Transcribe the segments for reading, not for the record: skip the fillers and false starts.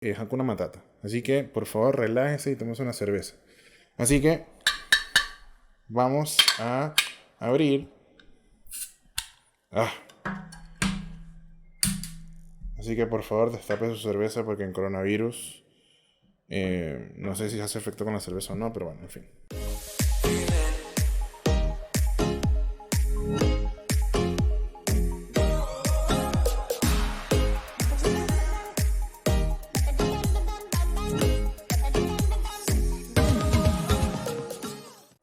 Hakuna Matata. Así que, por favor, relájese y tomemos una cerveza. Así que, vamos a abrir. Ah. Así que, por favor, destape su cerveza porque en coronavirus, no sé si hace efecto con la cerveza o no, pero bueno, en fin.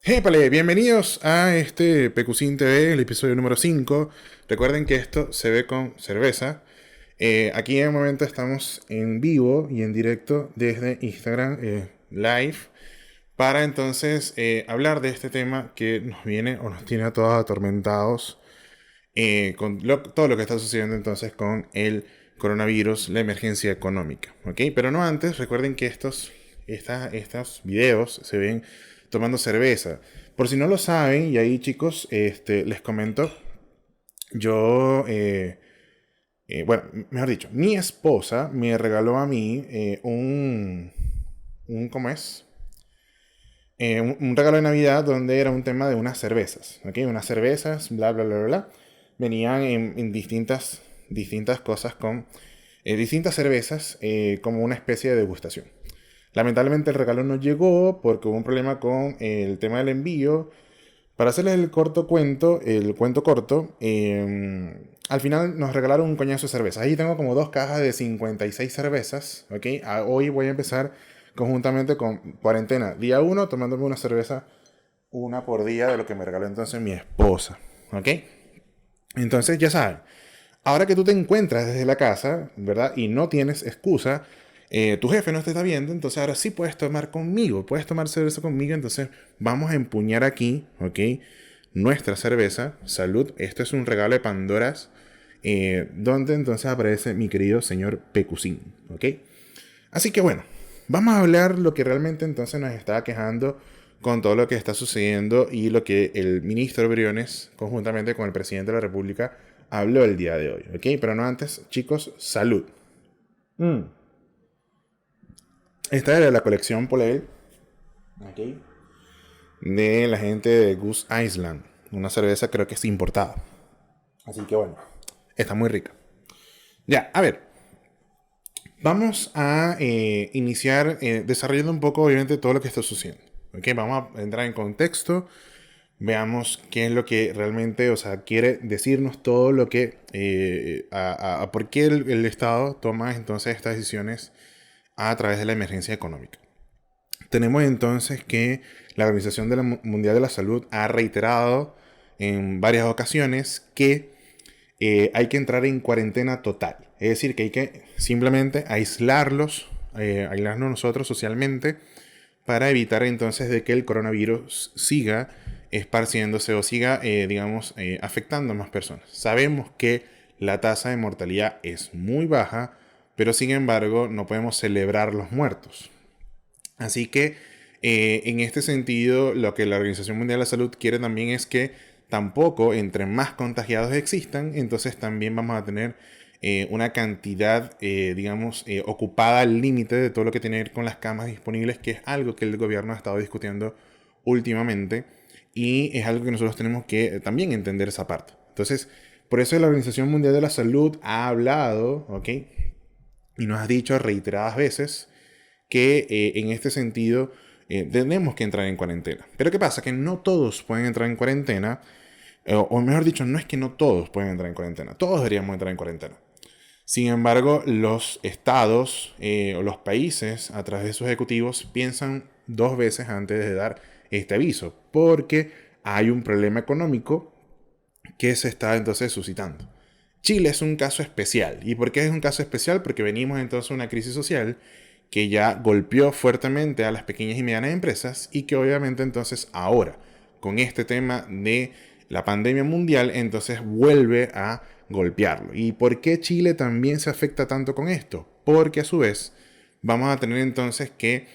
¡Épale! Bienvenidos a este PQCIN TV, el episodio número 5. Recuerden que esto se ve con cerveza. Aquí en el momento estamos en vivo y en directo desde Instagram Live para entonces hablar de este tema que nos viene o nos tiene a todos atormentados con todo lo que está sucediendo entonces con el coronavirus, la emergencia económica. ¿Ok? Pero no antes, recuerden que estos videos se ven tomando cerveza. Por si no lo saben, y ahí chicos, les comento, yo, bueno, mejor dicho, mi esposa me regaló a mí ¿cómo es? Un regalo de Navidad donde era un tema de unas cervezas, ¿ok? Unas cervezas, bla, bla, bla, bla. Venían en distintas cosas con distintas cervezas como una especie de degustación. Lamentablemente el regalo no llegó porque hubo un problema con el tema del envío. Para hacerles el cuento corto, al final nos regalaron un coñazo de cervezas. Ahí tengo como 2 cajas de 56 cervezas, ¿ok? Hoy voy a empezar conjuntamente con cuarentena. Día 1, tomándome una cerveza, una por día de lo que me regaló entonces mi esposa, ¿ok? Entonces ya saben, ahora que tú te encuentras desde la casa, ¿verdad? Y no tienes excusa, tu jefe no te está viendo, entonces ahora sí puedes tomar conmigo, puedes tomar cerveza conmigo, entonces vamos a empuñar aquí, ¿ok? Nuestra cerveza, salud, esto es un regalo de Pandoras, donde entonces aparece mi querido señor Pecucín, ¿ok? Así que bueno, vamos a hablar lo que realmente entonces nos está quejando con todo lo que está sucediendo y lo que el ministro Briones, conjuntamente con el presidente de la República, habló el día de hoy, ¿ok? Pero no antes, chicos, salud. Esta era la colección Polel, ¿ok? De la gente de Goose Island. Una cerveza creo que es importada. Así que bueno, está muy rica. Ya, a ver. Vamos a iniciar desarrollando un poco, obviamente, todo lo que está sucediendo. ¿Ok? Vamos a entrar en contexto. Veamos qué es lo que realmente, o sea, quiere decirnos todo lo que, por qué el Estado toma entonces estas decisiones a través de la emergencia económica. Tenemos entonces que la Organización Mundial de la Salud ha reiterado en varias ocasiones que hay que entrar en cuarentena total. Es decir, que hay que simplemente aislarnos nosotros socialmente para evitar entonces de que el coronavirus siga esparciéndose o siga, afectando a más personas. Sabemos que la tasa de mortalidad es muy baja, pero sin embargo no podemos celebrar los muertos. Así que en este sentido, lo que la Organización Mundial de la Salud quiere también es que tampoco entre más contagiados existan, entonces también vamos a tener una cantidad, ocupada al límite de todo lo que tiene que ver con las camas disponibles, que es algo que el gobierno ha estado discutiendo últimamente y es algo que nosotros tenemos que también entender esa parte. Entonces, por eso la Organización Mundial de la Salud ha hablado, ¿ok? Y nos ha dicho reiteradas veces que en este sentido tenemos que entrar en cuarentena. Pero ¿qué pasa? Que no todos pueden entrar en cuarentena, o mejor dicho, no es que no todos pueden entrar en cuarentena, todos deberíamos entrar en cuarentena. Sin embargo, los estados o los países, a través de sus ejecutivos, piensan 2 veces antes de dar este aviso, porque hay un problema económico que se está entonces suscitando. Chile es un caso especial. ¿Y por qué es un caso especial? Porque venimos entonces de una crisis social que ya golpeó fuertemente a las pequeñas y medianas empresas y que obviamente entonces ahora, con este tema de la pandemia mundial, entonces vuelve a golpearlo. ¿Y por qué Chile también se afecta tanto con esto? Porque a su vez vamos a tener entonces que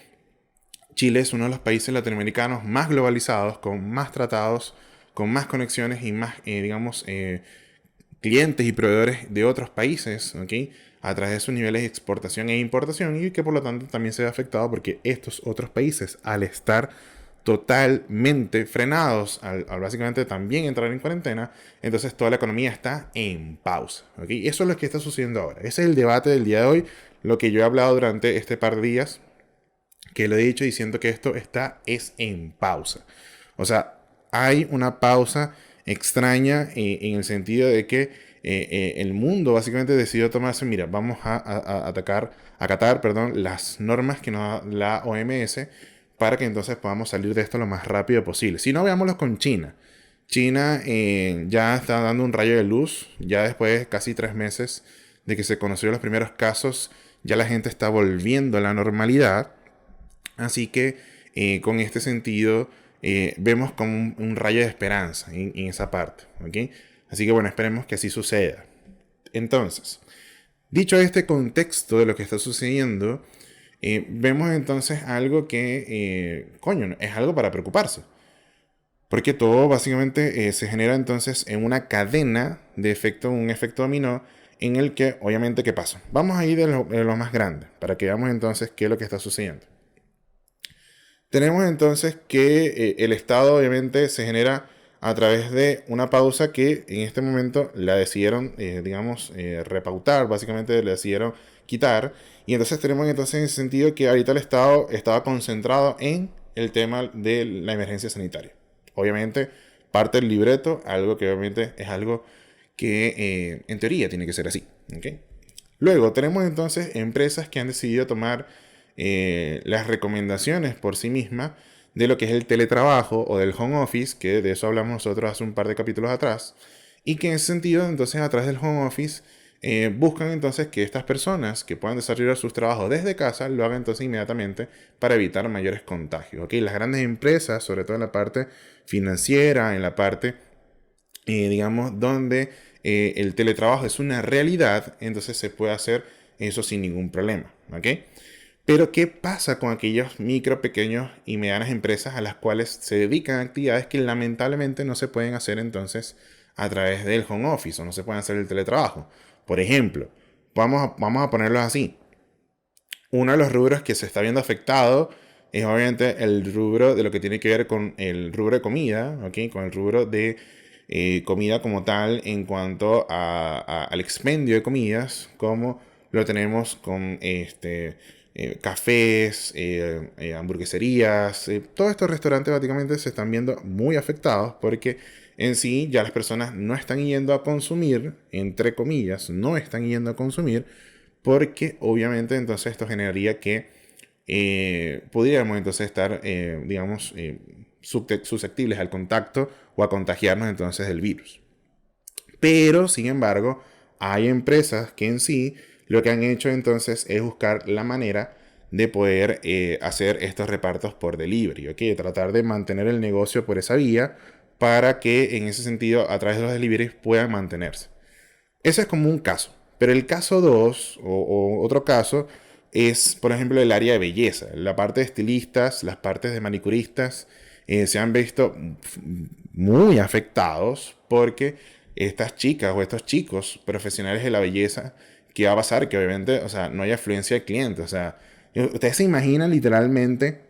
Chile es uno de los países latinoamericanos más globalizados, con más tratados, con más conexiones y más, clientes y proveedores de otros países, ¿ok? a través de sus niveles de exportación e importación y que por lo tanto también se ve afectado porque estos otros países, al estar totalmente frenados, al básicamente también entrar en cuarentena, entonces toda la economía está en pausa. ¿Okay? Eso es lo que está sucediendo ahora. Ese es el debate del día de hoy, lo que yo he hablado durante este par de días, que lo he dicho diciendo que esto es en pausa. O sea, hay una pausa extraña en el sentido de que el mundo básicamente decidió tomarse, mira, vamos a acatar, perdón, las normas que nos da la OMS para que entonces podamos salir de esto lo más rápido posible. Si no, veámoslo con China. China ya está dando un rayo de luz, ya después de casi 3 meses de que se conocieron los primeros casos, ya la gente está volviendo a la normalidad. Así que con este sentido vemos como un rayo de esperanza en esa parte. ¿Okay? Así que bueno, esperemos que así suceda. Entonces, dicho este contexto de lo que está sucediendo, vemos entonces algo que, coño, es algo para preocuparse. Porque todo básicamente se genera entonces en una cadena de efecto, un efecto dominó, en el que obviamente, ¿qué pasa? Vamos a ir de lo más grande, para que veamos entonces qué es lo que está sucediendo. Tenemos entonces que el Estado obviamente se genera a través de una pausa que en este momento la decidieron, repautar, básicamente la decidieron quitar. Y entonces tenemos entonces en ese sentido que ahorita el Estado estaba concentrado en el tema de la emergencia sanitaria. Obviamente parte del libreto, algo que obviamente es algo que en teoría tiene que ser así. ¿Okay? Luego tenemos entonces empresas que han decidido tomar las recomendaciones por sí misma de lo que es el teletrabajo o del home office, que de eso hablamos nosotros hace un par de capítulos atrás, y que en ese sentido entonces a través del home office buscan entonces que estas personas que puedan desarrollar sus trabajos desde casa lo hagan entonces inmediatamente para evitar mayores contagios. ¿Okay? Las grandes empresas, sobre todo en la parte financiera, en la parte donde el teletrabajo es una realidad, entonces se puede hacer eso sin ningún problema. ¿Okay? Pero ¿qué pasa con aquellos micro, pequeños y medianas empresas a las cuales se dedican a actividades que lamentablemente no se pueden hacer entonces a través del home office o no se pueden hacer el teletrabajo? Por ejemplo, vamos a ponerlo así. Uno de los rubros que se está viendo afectado es obviamente el rubro de lo que tiene que ver con el rubro de comida, ¿okay? Con el rubro de comida como tal en cuanto al expendio de comidas, como lo tenemos con cafés, hamburgueserías, todos estos restaurantes básicamente se están viendo muy afectados porque en sí ya las personas no están yendo a consumir, entre comillas, no están yendo a consumir porque obviamente entonces esto generaría que pudiéramos entonces estar, susceptibles al contacto o a contagiarnos entonces del virus. Pero, sin embargo, hay empresas que en sí lo que han hecho entonces es buscar la manera de poder hacer estos repartos por delivery, ¿ok? Tratar de mantener el negocio por esa vía para que en ese sentido a través de los deliveries puedan mantenerse. Ese es como un caso. Pero el caso 2 o otro caso es, por ejemplo, el área de belleza. La parte de estilistas, las partes de manicuristas se han visto muy afectados porque estas chicas o estos chicos profesionales de la belleza, ¿qué va a pasar? Que obviamente, o sea, no hay afluencia de clientes. O sea, ustedes se imaginan literalmente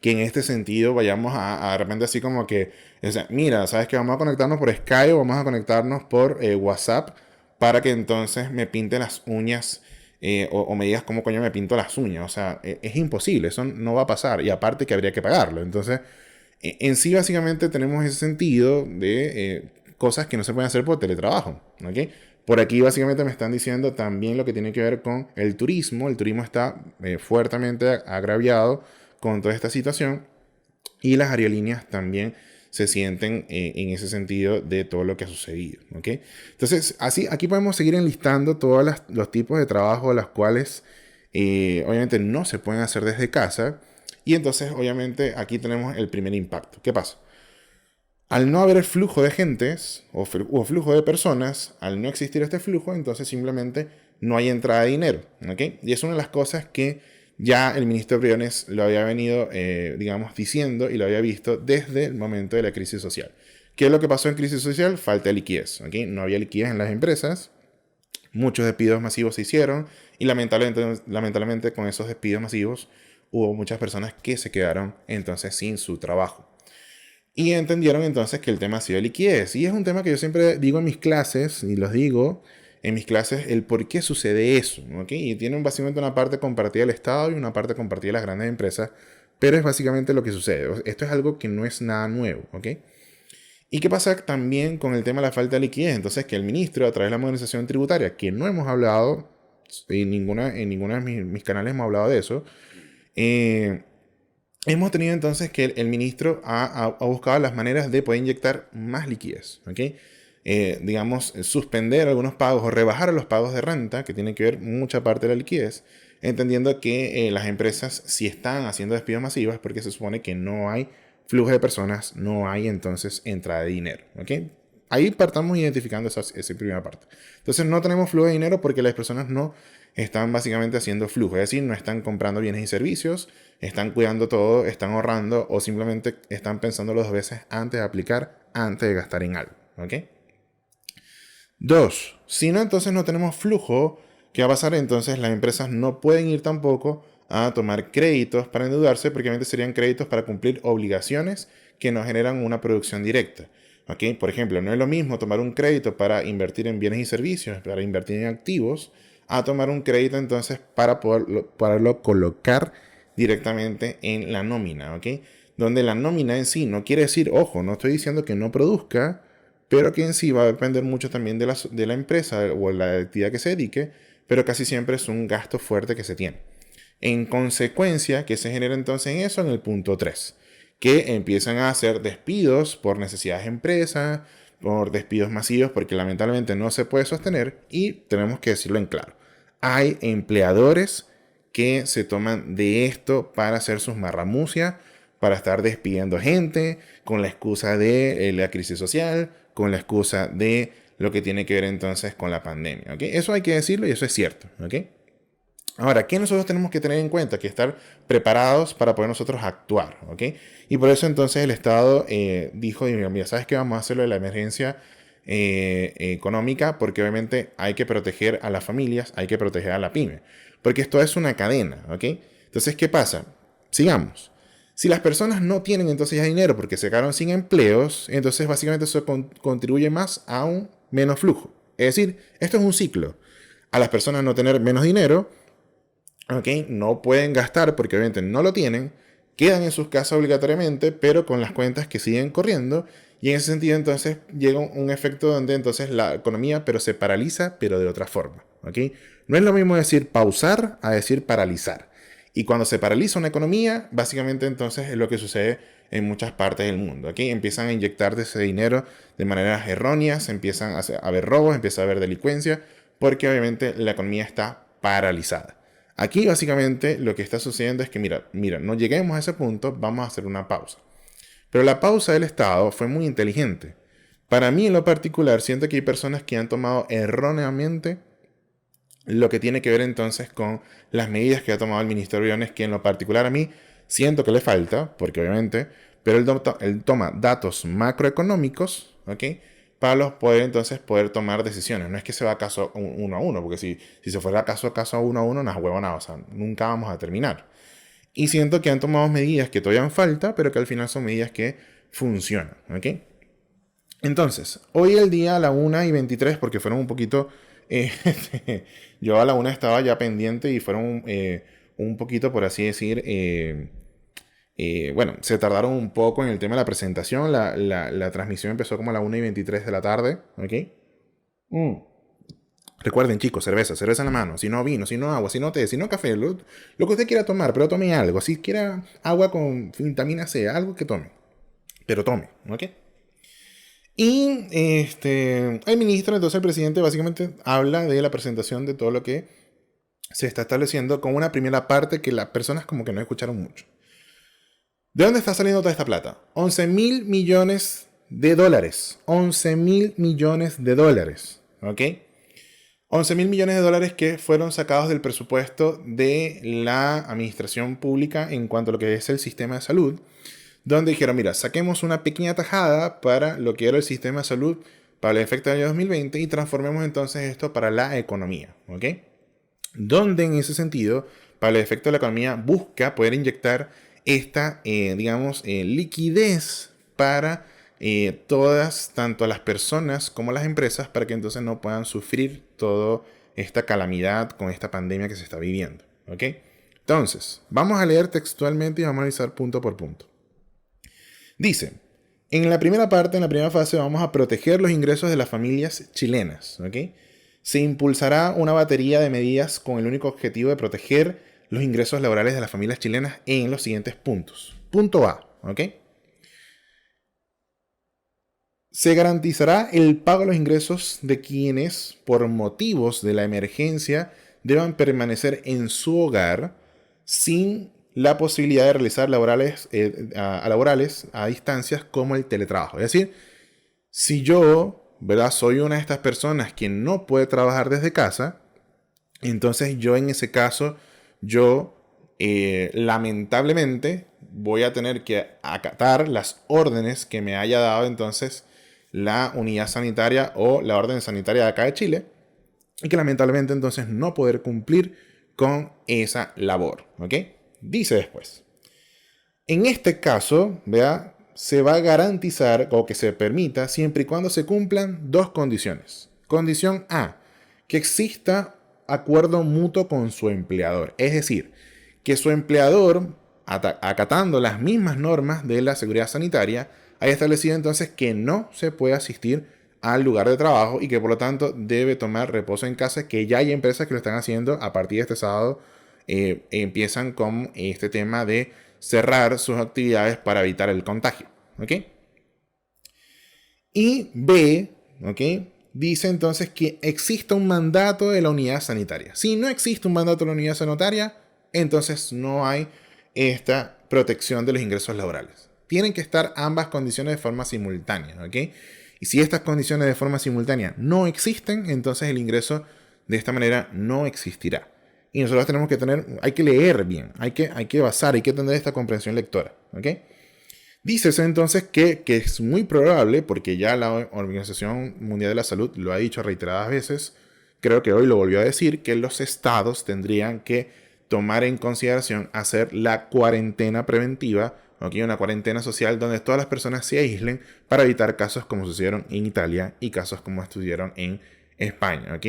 que en este sentido vayamos a de repente así como que, o sea, mira, ¿sabes qué? Vamos a conectarnos por Skype o vamos a conectarnos por WhatsApp para que entonces me pinte las uñas o me digas cómo coño me pinto las uñas. O sea, es imposible, eso no va a pasar. Y aparte que habría que pagarlo. Entonces, en sí básicamente tenemos ese sentido de cosas que no se pueden hacer por teletrabajo. ¿Ok? Por aquí básicamente me están diciendo también lo que tiene que ver con el turismo. El turismo está fuertemente agraviado con toda esta situación y las aerolíneas también se sienten en ese sentido de todo lo que ha sucedido. ¿Okay? Entonces, así, aquí podemos seguir enlistando todos los tipos de trabajo las cuales obviamente no se pueden hacer desde casa. Y entonces, obviamente, aquí tenemos el primer impacto. ¿Qué pasa? Al no haber flujo de gentes o flujo de personas, al no existir este flujo, entonces simplemente no hay entrada de dinero. ¿Okay? Y es una de las cosas que ya el ministro Briones lo había venido, diciendo y lo había visto desde el momento de la crisis social. ¿Qué es lo que pasó en crisis social? Falta de liquidez. ¿Okay? No había liquidez en las empresas. Muchos despidos masivos se hicieron y lamentablemente con esos despidos masivos hubo muchas personas que se quedaron entonces sin su trabajo. Y entendieron entonces que el tema ha sido liquidez. Y es un tema que yo siempre digo en mis clases, y los digo en mis clases, el por qué sucede eso. ¿Okay? Y tienen básicamente una parte compartida del Estado y una parte compartida de las grandes empresas, pero es básicamente lo que sucede. Esto es algo que no es nada nuevo. ¿Okay? ¿Y qué pasa también con el tema de la falta de liquidez? Entonces, que el ministro, a través de la modernización tributaria, que no hemos hablado, en ninguna de mis canales hemos hablado de eso, hemos tenido entonces que el ministro ha buscado las maneras de poder inyectar más liquidez. ¿Okay? Digamos, suspender algunos pagos o rebajar los pagos de renta, que tiene que ver mucha parte de la liquidez, entendiendo que las empresas si están haciendo despidos masivos es porque se supone que no hay flujo de personas, no hay entonces entrada de dinero. ¿Okay? Ahí partamos identificando esa primera parte. Entonces no tenemos flujo de dinero porque las personas no están básicamente haciendo flujo, es decir, no están comprando bienes y servicios, están cuidando todo, están ahorrando o simplemente están pensando dos veces antes de aplicar, antes de gastar en algo. ¿Okay? 2. Si no, entonces no tenemos flujo, ¿qué va a pasar? Entonces las empresas no pueden ir tampoco a tomar créditos para endeudarse, porque obviamente serían créditos para cumplir obligaciones que no generan una producción directa. ¿Okay? Por ejemplo, no es lo mismo tomar un crédito para invertir en bienes y servicios, para invertir en activos, a tomar un crédito entonces para poderlo colocar directamente en la nómina. ¿Okay? Donde la nómina en sí no quiere decir, ojo, no estoy diciendo que no produzca, pero que en sí va a depender mucho también de la empresa o la actividad que se dedique, pero casi siempre es un gasto fuerte que se tiene. En consecuencia, ¿qué se genera entonces en eso? En el punto 3, que empiezan a hacer despidos por necesidades de empresa, por despidos masivos, porque lamentablemente no se puede sostener, y tenemos que decirlo en claro. Hay empleadores que se toman de esto para hacer sus marramucias, para estar despidiendo gente, con la excusa de la crisis social, con la excusa de lo que tiene que ver entonces con la pandemia. ¿Okay? Eso hay que decirlo y eso es cierto. ¿Okay? Ahora, ¿qué nosotros tenemos que tener en cuenta? Que estar preparados para poder nosotros actuar. ¿Okay? Y por eso entonces el Estado dijo, mira, ¿sabes qué? Vamos a hacerlo de la emergencia económica, porque obviamente hay que proteger a las familias, hay que proteger a la pyme. Porque esto es una cadena. ¿Okay? Entonces, ¿qué pasa? Sigamos. Si las personas no tienen entonces ya dinero porque se quedaron sin empleos, entonces básicamente eso contribuye más a un menos flujo. Es decir, esto es un ciclo. A las personas no tener menos dinero, ¿okay? No pueden gastar porque obviamente no lo tienen, quedan en sus casas obligatoriamente, pero con las cuentas que siguen corriendo, y en ese sentido entonces llega un efecto donde entonces la economía pero se paraliza, pero de otra forma. ¿Okay? No es lo mismo decir pausar a decir paralizar. Y cuando se paraliza una economía, básicamente entonces es lo que sucede en muchas partes del mundo. ¿Okay? Empiezan a inyectar ese dinero de maneras erróneas, empiezan a haber robos, empieza a haber delincuencia, porque obviamente la economía está paralizada. Aquí básicamente lo que está sucediendo es que, mira, no lleguemos a ese punto, vamos a hacer una pausa. Pero la pausa del Estado fue muy inteligente. Para mí en lo particular, siento que hay personas que han tomado erróneamente lo que tiene que ver entonces con las medidas que ha tomado el ministro Briones, que en lo particular a mí siento que le falta, porque obviamente, pero él toma datos macroeconómicos, ¿ok? Para poder tomar decisiones. No es que se va caso uno a uno, porque si se fuera caso a uno a uno, no es huevonada, o sea, nunca vamos a terminar. Y siento que han tomado medidas que todavía falta, pero que al final son medidas que funcionan, ¿ok? Entonces, hoy el día a la 1:23, porque fueron un poquito... yo a la 1 estaba ya pendiente y fueron un poquito, por así decir... bueno, se tardaron un poco en el tema de la presentación. La transmisión empezó como a la 1:23 de la tarde, ¿ok? Recuerden, chicos, cerveza en la mano. Si no vino, si no agua, si no té, si no café, lo que usted quiera tomar, pero tome algo. Si quiera agua con vitamina C, algo que tome. Pero tome, ¿ok? Y el ministro, entonces el presidente, básicamente habla de la presentación de todo lo que se está estableciendo con una primera parte que las personas como que no escucharon mucho. ¿De dónde está saliendo toda esta plata? 11.000 millones de dólares. 11.000 millones de dólares. ¿Ok? 11.000 millones de dólares que fueron sacados del presupuesto de la administración pública en cuanto a lo que es el sistema de salud, donde dijeron, mira, saquemos una pequeña tajada para lo que era el sistema de salud para el efecto del año 2020 y transformemos entonces esto para la economía, ¿ok? Donde en ese sentido, para el efecto de la economía, busca poder inyectar esta, liquidez para todas, tanto las personas como las empresas, para que entonces no puedan sufrir toda esta calamidad con esta pandemia que se está viviendo, ¿ok? Entonces, vamos a leer textualmente y vamos a analizar punto por punto. Dice, en la primera parte, en la primera fase, vamos a proteger los ingresos de las familias chilenas, ¿ok? Se impulsará una batería de medidas con el único objetivo de proteger los ingresos laborales de las familias chilenas en los siguientes puntos. Punto A, ¿ok? Se garantizará el pago de los ingresos de quienes, por motivos de la emergencia, deban permanecer en su hogar sin la posibilidad de realizar laborales a distancias como el teletrabajo. Es decir, si yo, ¿verdad?, soy una de estas personas que no puede trabajar desde casa, entonces yo en ese caso, lamentablemente voy a tener que acatar las órdenes que me haya dado entonces la unidad sanitaria o la orden sanitaria de acá de Chile, y que lamentablemente entonces no poder cumplir con esa labor, ¿ok? Dice después, en este caso, vea, se va a garantizar o que se permita siempre y cuando se cumplan dos condiciones. Condición A, que exista acuerdo mutuo con su empleador, es decir, que su empleador, acatando las mismas normas de la seguridad sanitaria, haya establecido entonces que no se puede asistir al lugar de trabajo y que por lo tanto debe tomar reposo en casa, que ya hay empresas que lo están haciendo a partir de este sábado. Empiezan con este tema de cerrar sus actividades para evitar el contagio, ¿ok? Y B, ¿ok?, dice entonces que exista un mandato de la unidad sanitaria. Si no existe un mandato de la unidad sanitaria, entonces no hay esta protección de los ingresos laborales. Tienen que estar ambas condiciones de forma simultánea, ¿ok? Y si estas condiciones de forma simultánea no existen, entonces el ingreso de esta manera no existirá. Y nosotros tenemos que hay que leer bien, hay que basar, hay que tener esta comprensión lectora, ¿ok? Dícese entonces que es muy probable, porque ya la Organización Mundial de la Salud lo ha dicho reiteradas veces, creo que hoy lo volvió a decir, que los estados tendrían que tomar en consideración hacer la cuarentena preventiva, ¿okay?, una cuarentena social donde todas las personas se aíslen para evitar casos como sucedieron en Italia y casos como estuvieron en España, ¿ok?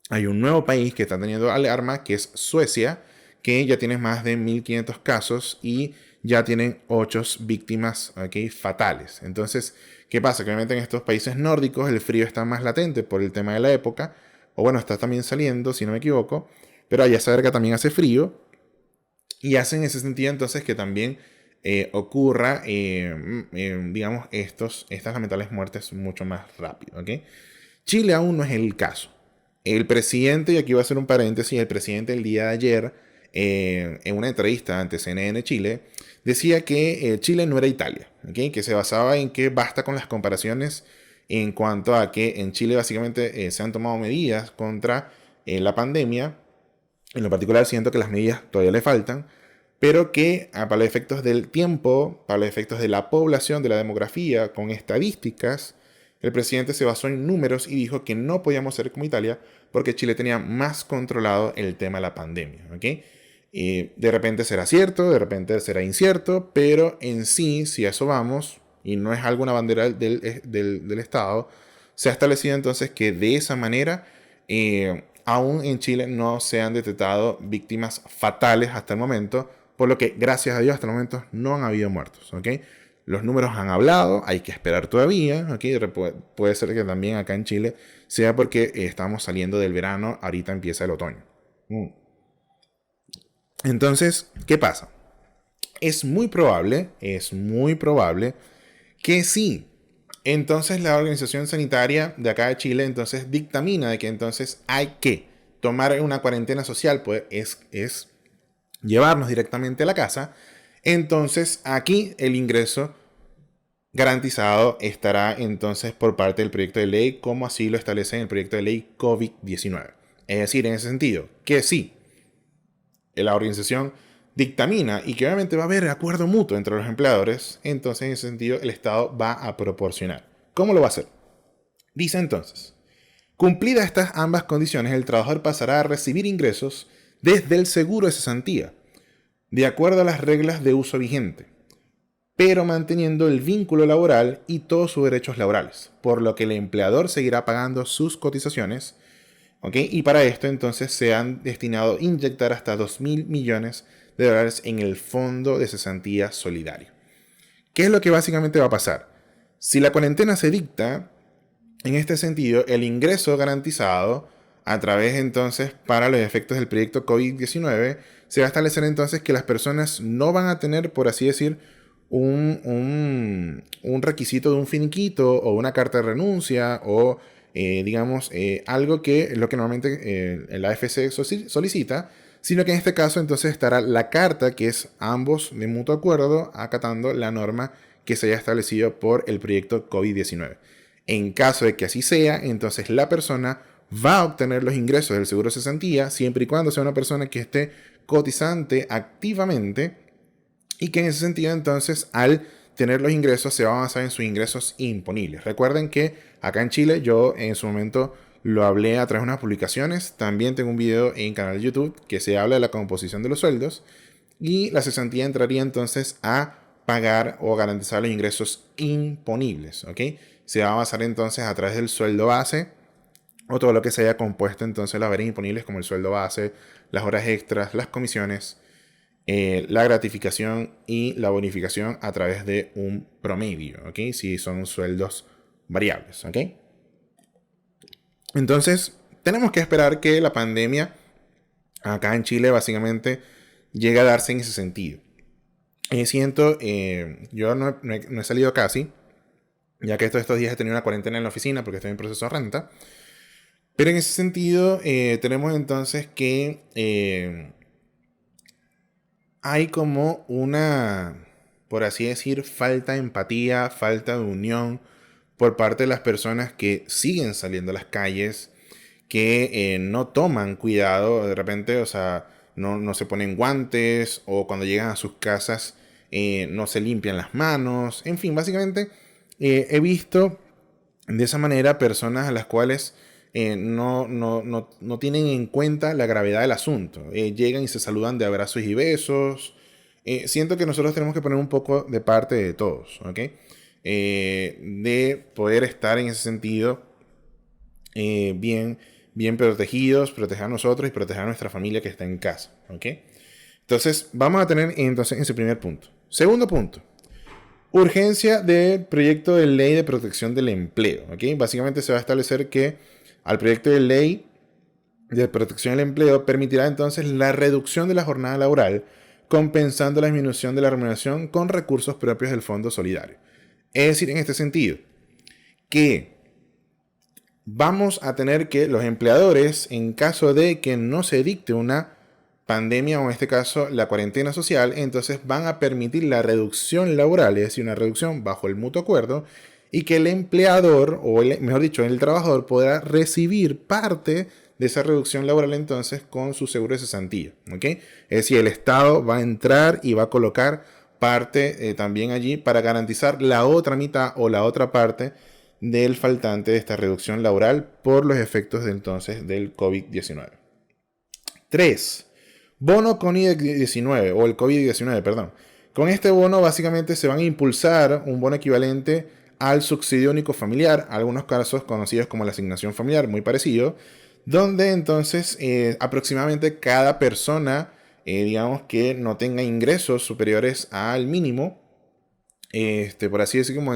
Hay un nuevo país que está teniendo alarma, que es Suecia, que ya tiene más de 1.500 casos y ya tienen 8 víctimas, ¿okay?, fatales. Entonces, ¿qué pasa? Que obviamente en estos países nórdicos el frío está más latente por el tema de la época, o bueno, está también saliendo, si no me equivoco, pero allá cerca también hace frío, y hacen en ese sentido entonces que también ocurra, digamos, estas lamentables muertes mucho más rápido, ¿ok? Chile aún no es el caso. El presidente, y aquí voy a hacer un paréntesis, el presidente el día de ayer, en una entrevista ante CNN Chile, decía que Chile no era Italia, ¿okay?, que se basaba en que basta con las comparaciones en cuanto a que en Chile básicamente se han tomado medidas contra la pandemia. En lo particular siento que las medidas todavía le faltan, pero que para los efectos del tiempo, para los efectos de la población, de la demografía, con estadísticas, el presidente se basó en números y dijo que no podíamos ser como Italia porque Chile tenía más controlado el tema de la pandemia, ¿ok? De repente será cierto, de repente será incierto, pero en sí, si a eso vamos, y no es alguna bandera del Estado, se ha establecido entonces que de esa manera, aún en Chile no se han detectado víctimas fatales hasta el momento, por lo que, gracias a Dios, hasta el momento no han habido muertos, ¿ok? Los números han hablado, hay que esperar todavía, ¿ok? Puede ser que también acá en Chile sea porque estamos saliendo del verano, ahorita empieza el otoño. Entonces, ¿qué pasa? Es muy probable que sí. Entonces la Organización Sanitaria de acá de Chile entonces dictamina de que entonces hay que tomar una cuarentena social, pues es llevarnos directamente a la casa. Entonces aquí el ingreso garantizado estará entonces por parte del proyecto de ley, como así lo establece en el proyecto de ley COVID-19. Es decir, en ese sentido, que sí, la organización dictamina y que obviamente va a haber acuerdo mutuo entre los empleadores, entonces en ese sentido el Estado va a proporcionar. ¿Cómo lo va a hacer? Dice entonces, cumplidas estas ambas condiciones, el trabajador pasará a recibir ingresos desde el seguro de cesantía, de acuerdo a las reglas de uso vigente, pero manteniendo el vínculo laboral y todos sus derechos laborales, por lo que el empleador seguirá pagando sus cotizaciones, ¿ok? Y para esto entonces se han destinado a inyectar hasta 2.000 millones de dólares en el Fondo de Cesantía Solidario. ¿Qué es lo que básicamente va a pasar? Si la cuarentena se dicta, en este sentido, el ingreso garantizado a través entonces para los efectos del proyecto COVID-19 se va a establecer entonces que las personas no van a tener, por así decir, un requisito de un finiquito o una carta de renuncia o algo que es lo que normalmente el AFC solicita, sino que en este caso entonces estará la carta que es ambos de mutuo acuerdo acatando la norma que se haya establecido por el proyecto COVID-19. En caso de que así sea, entonces la persona va a obtener los ingresos del seguro de cesantía siempre y cuando sea una persona que esté cotizante activamente y que en ese sentido entonces al tener los ingresos se va a basar en sus ingresos imponibles. Recuerden que acá en Chile yo en su momento lo hablé a través de unas publicaciones. También tengo un video en canal de YouTube que se habla de la composición de los sueldos y la cesantía entraría entonces a pagar o garantizar los ingresos imponibles, ¿ok? Se va a basar entonces a través del sueldo base o todo lo que se haya compuesto entonces las áreas imponibles como el sueldo base, las horas extras, las comisiones, la gratificación y la bonificación a través de un promedio, ¿ok? Si son sueldos variables, ¿ok? Entonces, tenemos que esperar que la pandemia acá en Chile básicamente llegue a darse en ese sentido. Yo no he salido casi, ya que estos días he tenido una cuarentena en la oficina porque estoy en proceso de renta. Pero en ese sentido, tenemos entonces que hay como una, por así decir, falta de empatía, falta de unión por parte de las personas que siguen saliendo a las calles, que no toman cuidado de repente, o sea, no se ponen guantes o cuando llegan a sus casas no se limpian las manos. En fin, básicamente he visto de esa manera personas a las cuales no tienen en cuenta la gravedad del asunto. Llegan y se saludan de abrazos y besos. Siento que nosotros tenemos que poner un poco de parte de todos, ¿ok? De poder estar en ese sentido bien protegidos, proteger a nosotros y proteger a nuestra familia que está en casa, ¿ok? Entonces, vamos a tener entonces ese primer punto. Segundo punto. Urgencia del proyecto de ley de protección del empleo, ¿ok? Básicamente se va a establecer que al proyecto de ley de protección del empleo permitirá entonces la reducción de la jornada laboral, compensando la disminución de la remuneración con recursos propios del Fondo Solidario. Es decir, en este sentido, que vamos a tener que los empleadores, en caso de que no se dicte una pandemia o en este caso la cuarentena social, entonces van a permitir la reducción laboral, es decir, una reducción bajo el mutuo acuerdo, y que el empleador, o mejor dicho, el trabajador podrá recibir parte de esa reducción laboral entonces con su seguro de cesantía, ¿ok? Es decir, el Estado va a entrar y va a colocar parte también allí para garantizar la otra mitad o la otra parte del faltante de esta reducción laboral por los efectos de entonces del COVID-19. 3. Bono COVID-19 o el COVID-19, perdón. Con este bono básicamente se van a impulsar un bono equivalente al subsidio único familiar, algunos casos conocidos como la asignación familiar, muy parecido, donde entonces aproximadamente cada persona, digamos que no tenga ingresos superiores al mínimo, por así decir, como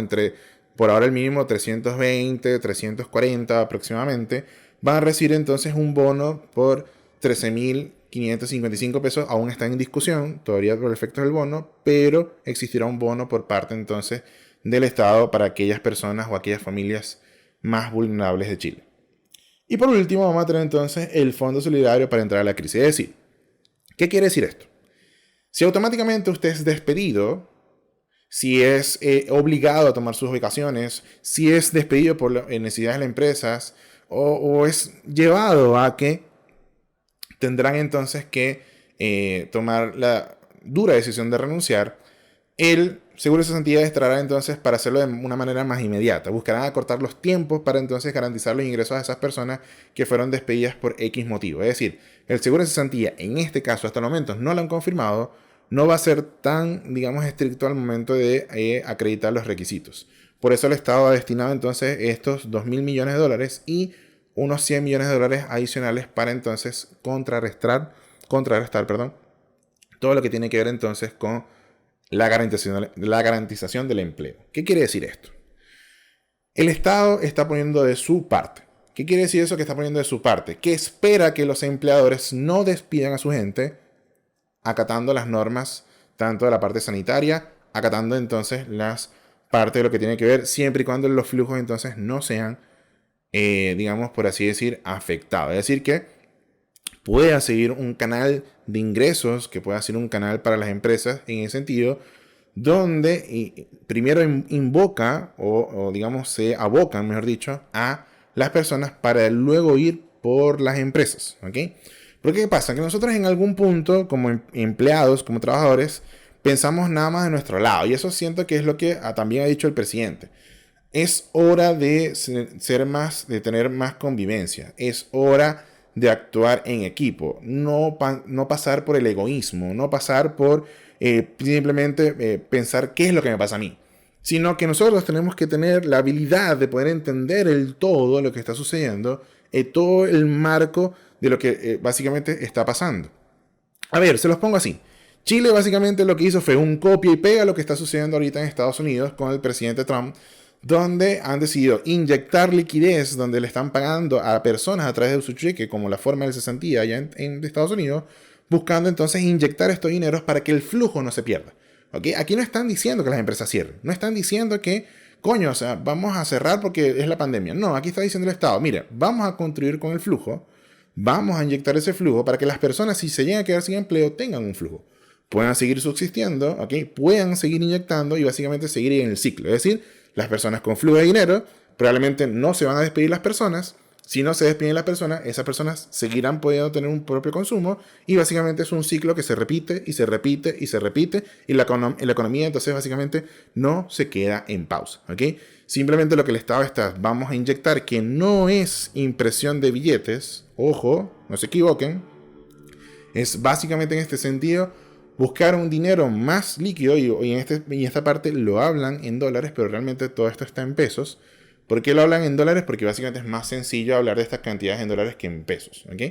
por ahora el mínimo 320, 340 aproximadamente, van a recibir entonces un bono por 13.555 pesos. Aún está en discusión todavía por efectos del bono, pero existirá un bono por parte entonces del Estado para aquellas personas o aquellas familias más vulnerables de Chile. Y por último vamos a tener entonces el Fondo Solidario para entrar a la crisis. Es decir, ¿qué quiere decir esto? Si automáticamente usted es despedido, si es obligado a tomar sus vacaciones, si es despedido por necesidades de las empresas o es llevado a que tendrán entonces que tomar la dura decisión de renunciar, El seguro de cesantía estará entonces para hacerlo de una manera más inmediata. Buscarán acortar los tiempos para entonces garantizar los ingresos a esas personas que fueron despedidas por X motivo. Es decir, el seguro de cesantía, en este caso hasta el momento no lo han confirmado, no va a ser tan, digamos, estricto al momento de acreditar los requisitos. Por eso el Estado ha destinado entonces estos 2.000 millones de dólares y unos 100 millones de dólares adicionales para entonces contrarrestar, perdón, todo lo que tiene que ver entonces con la garantización del empleo. ¿Qué quiere decir esto? El Estado está poniendo de su parte. ¿Qué quiere decir eso que está poniendo de su parte? Que espera que los empleadores no despidan a su gente acatando las normas tanto de la parte sanitaria, acatando entonces las partes de lo que tiene que ver, siempre y cuando los flujos entonces no sean, digamos, por así decir, afectados. Es decir, que pueda seguir un canal de ingresos, que pueda ser un canal para las empresas en ese sentido, donde primero invoca o digamos se abocan, mejor dicho, a las personas para luego ir por las empresas, ¿ok? Porque ¿qué pasa? Que nosotros en algún punto, como empleados, como trabajadores, pensamos nada más de nuestro lado, y eso siento que es lo que también ha dicho el presidente. Es hora de ser más, de tener más convivencia. Es hora de actuar en equipo. No pasar por el egoísmo. No pasar por simplemente pensar qué es lo que me pasa a mí. Sino que nosotros tenemos que tener la habilidad de poder entender el todo de lo que está sucediendo. Todo el marco de lo que básicamente está pasando. A ver, se los pongo así. Chile básicamente lo que hizo fue un copia y pega lo que está sucediendo ahorita en Estados Unidos con el presidente Trump, donde han decidido inyectar liquidez, donde le están pagando a personas a través de su cheque, como la forma de cesantía allá en Estados Unidos, buscando entonces inyectar estos dineros para que el flujo no se pierda. ¿Okay? Aquí no están diciendo que las empresas cierren, no están diciendo que, coño, o sea, vamos a cerrar porque es la pandemia. No, aquí está diciendo el Estado, mire, vamos a construir con el flujo, vamos a inyectar ese flujo para que las personas, si se llegan a quedar sin empleo, tengan un flujo. Puedan seguir subsistiendo, ¿okay? Puedan seguir inyectando y básicamente seguir en el ciclo. Es decir, las personas con flujo de dinero probablemente no se van a despedir las personas. Si no se despiden las personas, esas personas seguirán pudiendo tener un propio consumo y básicamente es un ciclo que se repite y se repite y se repite y la economía entonces básicamente no se queda en pausa. ¿Okay? Simplemente lo que el Estado está, vamos a inyectar, que no es impresión de billetes, ojo, no se equivoquen, es básicamente en este sentido buscar un dinero más líquido y en esta parte lo hablan en dólares, pero realmente todo esto está en pesos. ¿Por qué lo hablan en dólares? Porque básicamente es más sencillo hablar de estas cantidades en dólares que en pesos, ¿ok?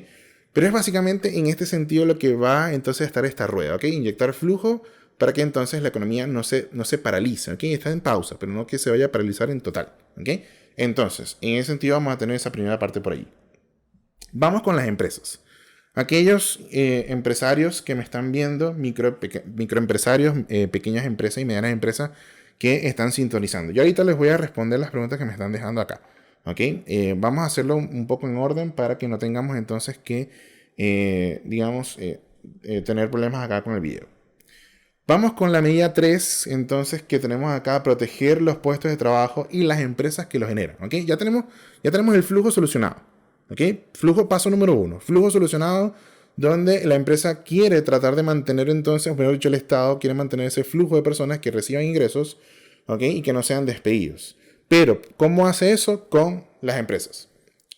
Pero es básicamente en este sentido lo que va entonces a estar esta rueda, ¿ok? Inyectar flujo para que entonces la economía no se paralice, ¿ok? Está en pausa, pero no que se vaya a paralizar en total, ¿ok? Entonces, en ese sentido vamos a tener esa primera parte por ahí. Vamos con las empresas. Aquellos empresarios que me están viendo, microempresarios, pequeñas empresas y medianas empresas que están sintonizando. Yo ahorita les voy a responder las preguntas que me están dejando acá. ¿Ok? Vamos a hacerlo un poco en orden para que no tengamos entonces que, tener problemas acá con el video. Vamos con la medida 3, entonces, que tenemos acá, proteger los puestos de trabajo y las empresas que los generan. ¿Ok? Ya tenemos el flujo solucionado. ¿Ok? Flujo, paso número 1. Flujo solucionado donde la empresa quiere tratar de mantener entonces, o mejor dicho, el Estado quiere mantener ese flujo de personas que reciban ingresos, ¿ok? Y que no sean despedidos. Pero, ¿cómo hace eso con las empresas?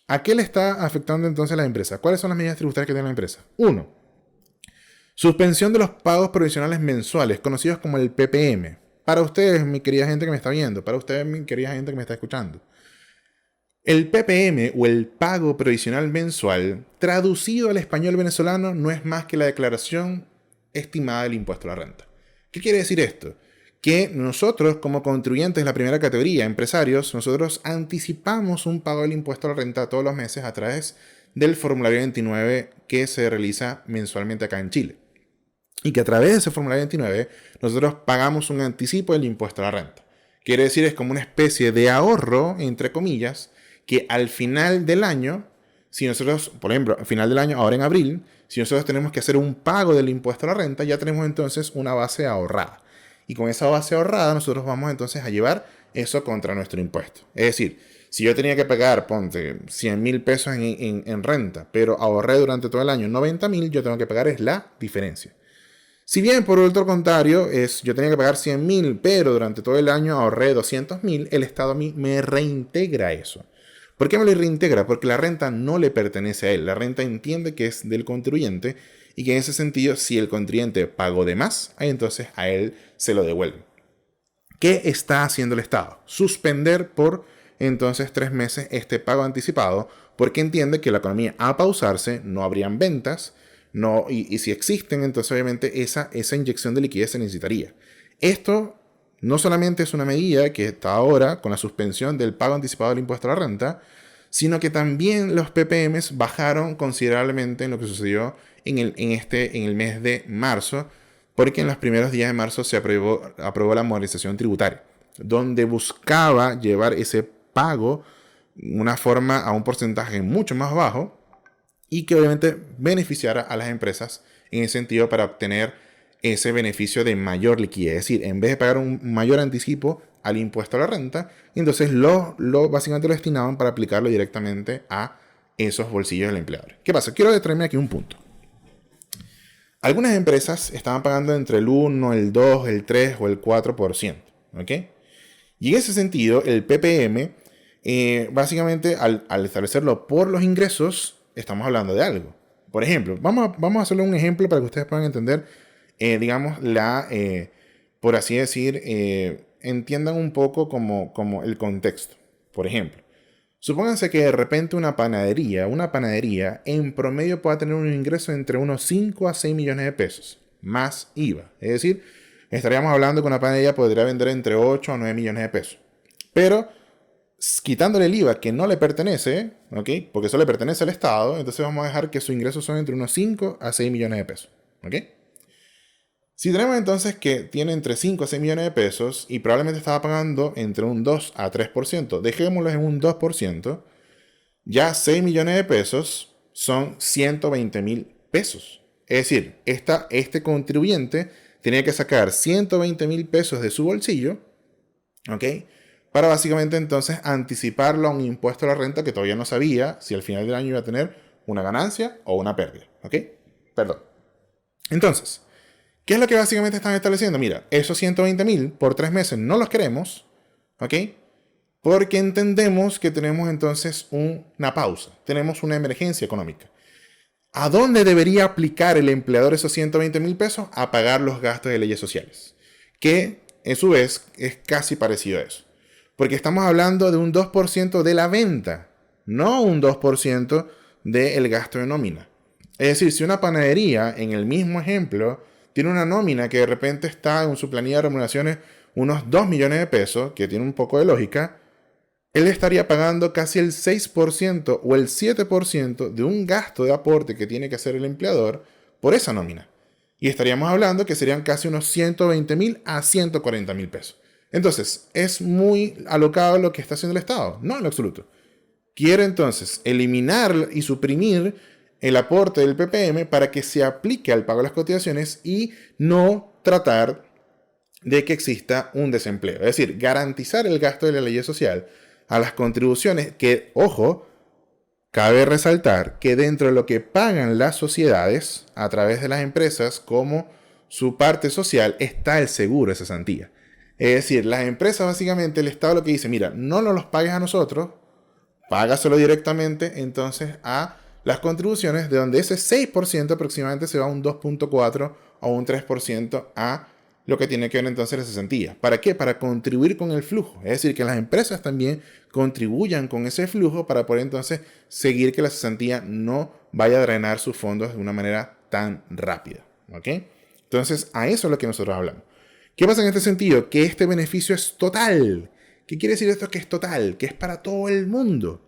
¿A qué le está afectando entonces a las empresas? ¿Cuáles son las medidas tributarias que tiene la empresa? 1. Suspensión de los pagos provisionales mensuales, conocidos como el PPM. Para ustedes, mi querida gente que me está viendo, para ustedes, mi querida gente que me está escuchando. El PPM o el pago provisional mensual, traducido al español venezolano, no es más que la declaración estimada del impuesto a la renta. ¿Qué quiere decir esto? Que nosotros, como contribuyentes de la primera categoría, empresarios, nosotros anticipamos un pago del impuesto a la renta todos los meses a través del formulario 29 que se realiza mensualmente acá en Chile. Y que a través de ese formulario 29 nosotros pagamos un anticipo del impuesto a la renta. Quiere decir, es como una especie de ahorro, entre comillas, que al final del año, si nosotros, por ejemplo, al final del año, ahora en abril, si nosotros tenemos que hacer un pago del impuesto a la renta, ya tenemos entonces una base ahorrada. Y con esa base ahorrada nosotros vamos entonces a llevar eso contra nuestro impuesto. Es decir, si yo tenía que pagar, ponte, 100.000 pesos en renta, pero ahorré durante todo el año 90.000, yo tengo que pagar es la diferencia. Si bien por otro contrario, yo tenía que pagar 100.000, pero durante todo el año ahorré 200.000, el Estado a mí me reintegra eso. ¿Por qué me lo reintegra? Porque la renta no le pertenece a él. La renta entiende que es del contribuyente y que en ese sentido, si el contribuyente pagó de más, entonces a él se lo devuelve. ¿Qué está haciendo el Estado? Suspender por entonces 3 meses este pago anticipado, porque entiende que la economía a pausarse, no habrían ventas, no, y si existen, entonces obviamente esa inyección de liquidez se necesitaría. Esto no solamente es una medida que está ahora con la suspensión del pago anticipado del impuesto a la renta, sino que también los PPMs bajaron considerablemente en lo que sucedió en el mes de marzo, porque en los primeros días de marzo se aprobó la modernización tributaria, donde buscaba llevar ese pago una forma a un porcentaje mucho más bajo y que obviamente beneficiara a las empresas en ese sentido para obtener ese beneficio de mayor liquidez. Es decir, en vez de pagar un mayor anticipo al impuesto a la renta, entonces básicamente lo destinaban para aplicarlo directamente a esos bolsillos del empleador. ¿Qué pasa? Quiero determinar aquí un punto. Algunas empresas estaban pagando entre el 1, el 2, el 3 o el 4%. ¿Ok? Y en ese sentido, el PPM, básicamente al establecerlo por los ingresos, estamos hablando de algo. Por ejemplo, vamos a hacerle un ejemplo para que ustedes puedan entender, digamos, por así decir, entiendan un poco como el contexto. Por ejemplo, supónganse que de repente una panadería en promedio pueda tener un ingreso entre unos 5 a 6 millones de pesos, más IVA. Es decir, estaríamos hablando que una panadería podría vender entre 8 a 9 millones de pesos. Pero quitándole el IVA que no le pertenece, ¿ok? Porque eso le pertenece al Estado, entonces vamos a dejar que sus ingresos son entre unos 5 a 6 millones de pesos. ¿Ok? Si tenemos entonces que tiene entre 5 a 6 millones de pesos y probablemente estaba pagando entre un 2 a 3%, dejémoslo en un 2%, ya 6 millones de pesos son 120.000 pesos. Es decir, este contribuyente tenía que sacar 120.000 pesos de su bolsillo, ¿ok? Para básicamente entonces anticiparlo a un impuesto a la renta que todavía no sabía si al final del año iba a tener una ganancia o una pérdida, ¿ok? Perdón. Entonces, ¿qué es lo que básicamente están estableciendo? Mira, esos 120.000 por 3 meses no los queremos, ¿ok? Porque entendemos que tenemos entonces una pausa, tenemos una emergencia económica. ¿A dónde debería aplicar el empleador esos 120.000 pesos? A pagar los gastos de leyes sociales, que en su vez es casi parecido a eso. Porque estamos hablando de un 2% de la venta, no un 2% del gasto de nómina. Es decir, si una panadería, en el mismo ejemplo, tiene una nómina que de repente está en su planilla de remuneraciones unos 2 millones de pesos, que tiene un poco de lógica, él estaría pagando casi el 6% o el 7% de un gasto de aporte que tiene que hacer el empleador por esa nómina. Y estaríamos hablando que serían casi unos 120.000 a 140.000 pesos. Entonces, ¿es muy alocado lo que está haciendo el Estado? No, en lo absoluto. Quiere entonces eliminar y suprimir el aporte del PPM para que se aplique al pago de las cotizaciones y no tratar de que exista un desempleo. Es decir, garantizar el gasto de la ley social a las contribuciones que, ojo, cabe resaltar que dentro de lo que pagan las sociedades a través de las empresas como su parte social está el seguro de cesantía. Es decir, las empresas básicamente, el Estado lo que dice, mira, no nos los pagues a nosotros, págaselo directamente entonces a las contribuciones, de donde ese 6% aproximadamente se va a un 2.4 o un 3% a lo que tiene que ver entonces la cesantía. ¿Para qué? Para contribuir con el flujo. Es decir, que las empresas también contribuyan con ese flujo para poder entonces seguir que la cesantía no vaya a drenar sus fondos de una manera tan rápida. ¿Ok? Entonces, a eso es lo que nosotros hablamos. ¿Qué pasa en este sentido? Que este beneficio es total. ¿Qué quiere decir esto? Que es total, que es para todo el mundo.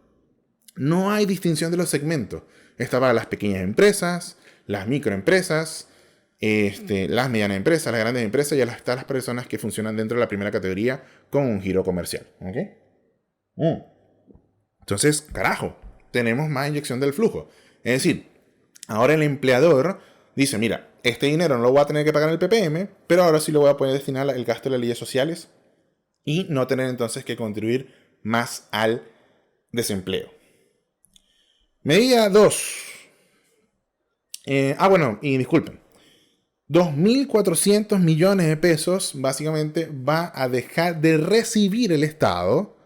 No hay distinción de los segmentos. Está para las pequeñas empresas, las microempresas, las medianas empresas, las grandes empresas y hasta las personas que funcionan dentro de la primera categoría con un giro comercial. ¿Okay? Entonces, carajo, tenemos más inyección del flujo. Es decir, ahora el empleador dice, mira, este dinero no lo voy a tener que pagar en el PPM, pero ahora sí lo voy a poder destinar al gasto de las leyes sociales y no tener entonces que contribuir más al desempleo. Medida 2. Bueno, y disculpen. 2.400 millones de pesos básicamente va a dejar de recibir el Estado,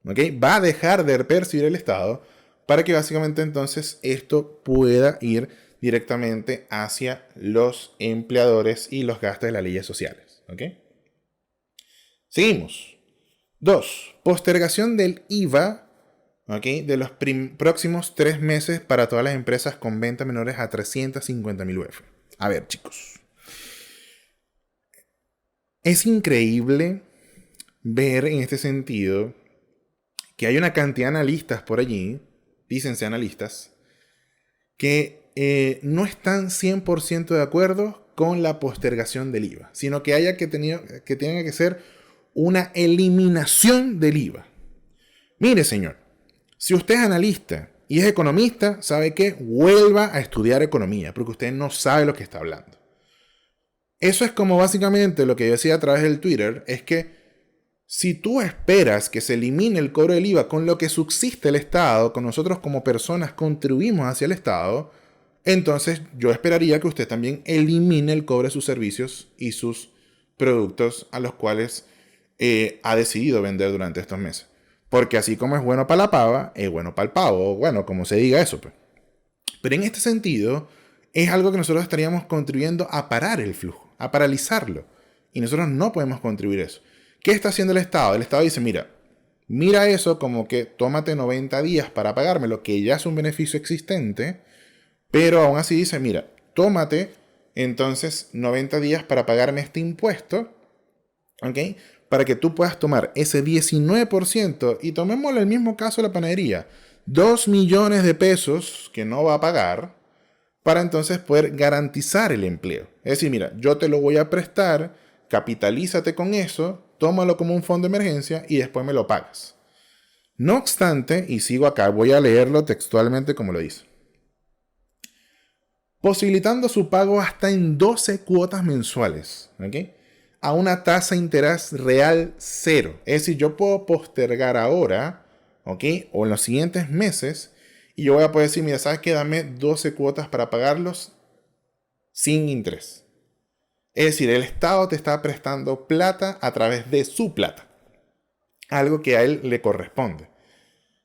¿ok? Va a dejar de percibir el Estado para que básicamente entonces esto pueda ir directamente hacia los empleadores y los gastos de las leyes sociales, ¿ok? Seguimos. 2. Postergación del IVA, ¿ok? De los próximos 3 meses para todas las empresas con ventas menores a 350.000 UF. A ver, chicos. Es increíble ver en este sentido que hay una cantidad de analistas por allí, dícense analistas, que no están 100% de acuerdo con la postergación del IVA, sino que tenga que ser una eliminación del IVA. Mire, señor, si usted es analista y es economista, sabe que vuelva a estudiar economía, porque usted no sabe lo que está hablando. Eso es como básicamente lo que yo decía a través del Twitter, es que si tú esperas que se elimine el cobro del IVA con lo que subsiste el Estado, con nosotros como personas contribuimos hacia el Estado, entonces yo esperaría que usted también elimine el cobro de sus servicios y sus productos a los cuales ha decidido vender durante estos meses. Porque así como es bueno para la pava, es bueno para el pavo, o bueno, como se diga eso, pues. Pero en este sentido, es algo que nosotros estaríamos contribuyendo a parar el flujo, a paralizarlo. Y nosotros no podemos contribuir eso. ¿Qué está haciendo el Estado? El Estado dice, mira eso como que tómate 90 días para pagarme, lo que ya es un beneficio existente, pero aún así dice, mira, tómate entonces 90 días para pagarme este impuesto, ¿ok? Para que tú puedas tomar ese 19% y tomémosle el mismo caso de la panadería, 2 millones de pesos que no va a pagar para entonces poder garantizar el empleo. Es decir, mira, yo te lo voy a prestar, capitalízate con eso, tómalo como un fondo de emergencia y después me lo pagas. No obstante, y sigo acá, voy a leerlo textualmente como lo dice. Posibilitando su pago hasta en 12 cuotas mensuales, ¿ok? A una tasa de interés real cero. Es decir, yo puedo postergar ahora, ¿ok? O en los siguientes meses, y yo voy a poder decir, mira, ¿sabes qué? Dame 12 cuotas para pagarlos sin interés. Es decir, el Estado te está prestando plata a través de su plata. Algo que a él le corresponde.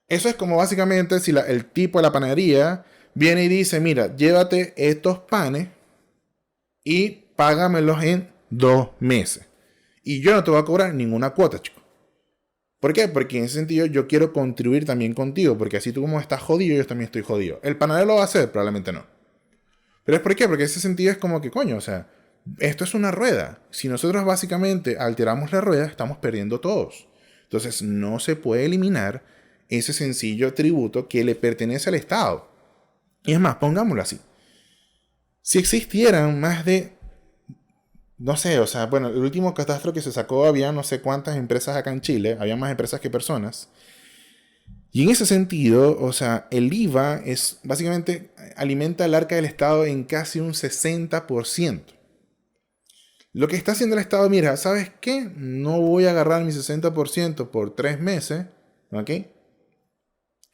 Eso es como básicamente si el tipo de la panadería viene y dice, mira, llévate estos panes y págamelos en 2 meses. Y yo no te voy a cobrar ninguna cuota, chico. ¿Por qué? Porque en ese sentido yo quiero contribuir también contigo, porque así tú como estás jodido, yo también estoy jodido. ¿El panadero lo va a hacer? Probablemente no. ¿Pero es por qué? Porque en ese sentido es como que, coño, o sea, esto es una rueda. Si nosotros básicamente alteramos la rueda, estamos perdiendo todos. Entonces no se puede eliminar ese sencillo tributo que le pertenece al Estado. Y es más, pongámoslo así. Si existieran más de, no sé, o sea, bueno, el último catastro que se sacó había no sé cuántas empresas acá en Chile, había más empresas que personas. Y en ese sentido, o sea, el IVA es básicamente alimenta el arca del Estado en casi un 60%. Lo que está haciendo el Estado, mira, ¿sabes qué? No voy a agarrar mi 60% por 3 meses, ¿ok?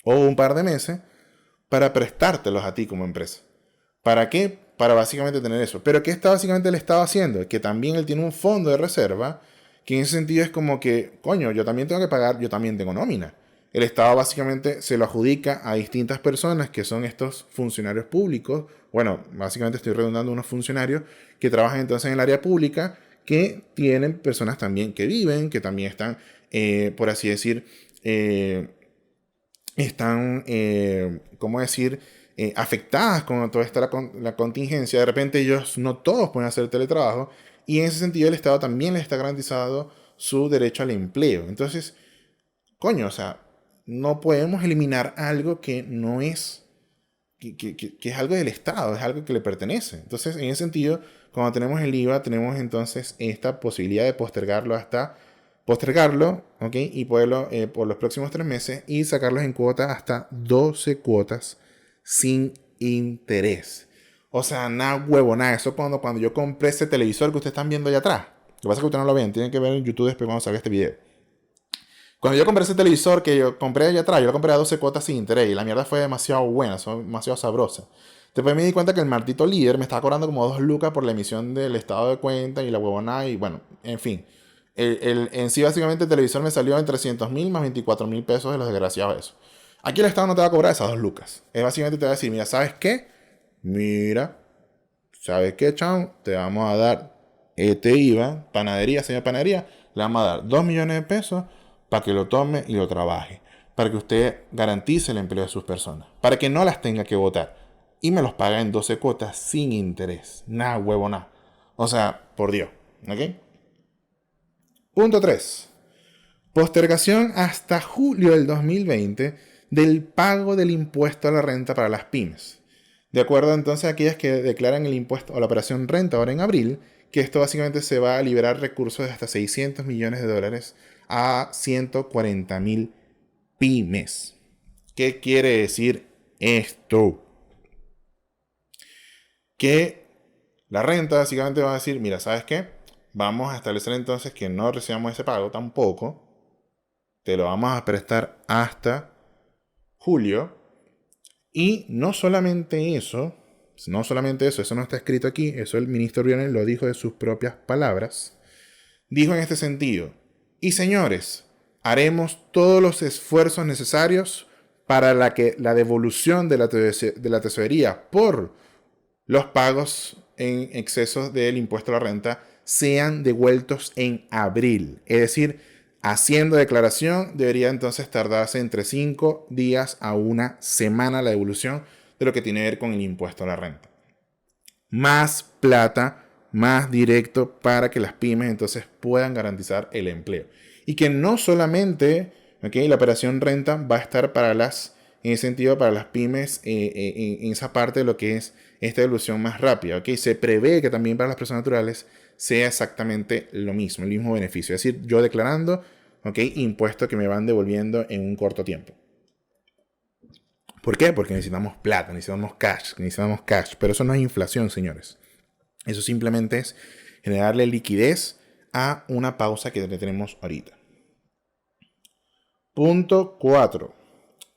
O un par de meses, para prestártelos a ti como empresa. ¿Para qué? Para básicamente tener eso. Pero ¿qué está básicamente el Estado haciendo? Que también él tiene un fondo de reserva, que en ese sentido es como que, coño, yo también tengo que pagar, yo también tengo nómina. El Estado básicamente se lo adjudica a distintas personas que son estos funcionarios públicos. Bueno, básicamente estoy redundando unos funcionarios que trabajan entonces en el área pública, que tienen personas también que viven, que también están, por así decir, están, ¿cómo decir?, afectadas con toda esta la contingencia. De repente ellos no todos pueden hacer teletrabajo y en ese sentido el Estado también les está garantizado su derecho al empleo. Entonces, coño, o sea, no podemos eliminar algo que no es, que es algo del Estado, es algo que le pertenece. Entonces, en ese sentido, cuando tenemos el IVA, tenemos entonces esta posibilidad de postergarlo, ¿ok? Y poderlo por los próximos 3 meses y sacarlos en cuotas hasta 12 cuotas sin interés. O sea, nada huevo, nada. Eso cuando yo compré ese televisor que ustedes están viendo allá atrás. Lo que pasa es que ustedes no lo ven, tienen que ver en YouTube después cuando salga este video. Cuando yo compré ese televisor que yo compré allá atrás, yo lo compré a 12 cuotas sin interés y la mierda fue demasiado buena, demasiado sabrosa. Después me di cuenta que el maldito líder me estaba cobrando como 2 lucas por la emisión del estado de cuenta y la huevonada y bueno, en fin. En sí básicamente el televisor me salió en 300.000 más 24.000 pesos de los desgraciados eso. Aquí el estado no te va a cobrar esas 2 lucas. Es básicamente te va a decir, mira, ¿sabes qué? Mira, ¿sabes qué, chao? Te vamos a dar este IVA, panadería, señor panadería, le vamos a dar 2 millones de pesos para que lo tome y lo trabaje. Para que usted garantice el empleo de sus personas. Para que no las tenga que votar. Y me los paga en 12 cuotas sin interés. Nada, huevo, nada. O sea, por Dios. ¿Ok? Punto 3. Postergación hasta julio del 2020 del pago del impuesto a la renta para las pymes. De acuerdo entonces a aquellas que declaran el impuesto a la operación renta ahora en abril, que esto básicamente se va a liberar recursos de hasta 600 millones de dólares a 140.000 pymes. ¿Qué quiere decir esto? Que la renta básicamente va a decir, mira, ¿sabes qué? Vamos a establecer entonces que no recibamos ese pago tampoco. Te lo vamos a prestar hasta julio. Y no solamente eso, eso no está escrito aquí, eso el ministro Briones lo dijo de sus propias palabras. Dijo en este sentido, y señores, haremos todos los esfuerzos necesarios para la devolución de la tesorería por los pagos en exceso del impuesto a la renta sean devueltos en abril. Es decir, haciendo declaración debería entonces tardarse entre 5 días a una semana la devolución de lo que tiene que ver con el impuesto a la renta. Más plata, más directo para que las pymes entonces puedan garantizar el empleo. Y que no solamente la operación renta va a estar en ese sentido para las pymes en esa parte de lo que es esta devolución más rápida. Se prevé que también para las personas naturales sea exactamente lo mismo, el mismo beneficio. Es decir, yo declarando impuestos que me van devolviendo en un corto tiempo. ¿Por qué? Porque necesitamos plata, necesitamos cash. Pero eso no es inflación, señores. Eso simplemente es generarle liquidez a una pausa que tenemos ahorita. Punto 4.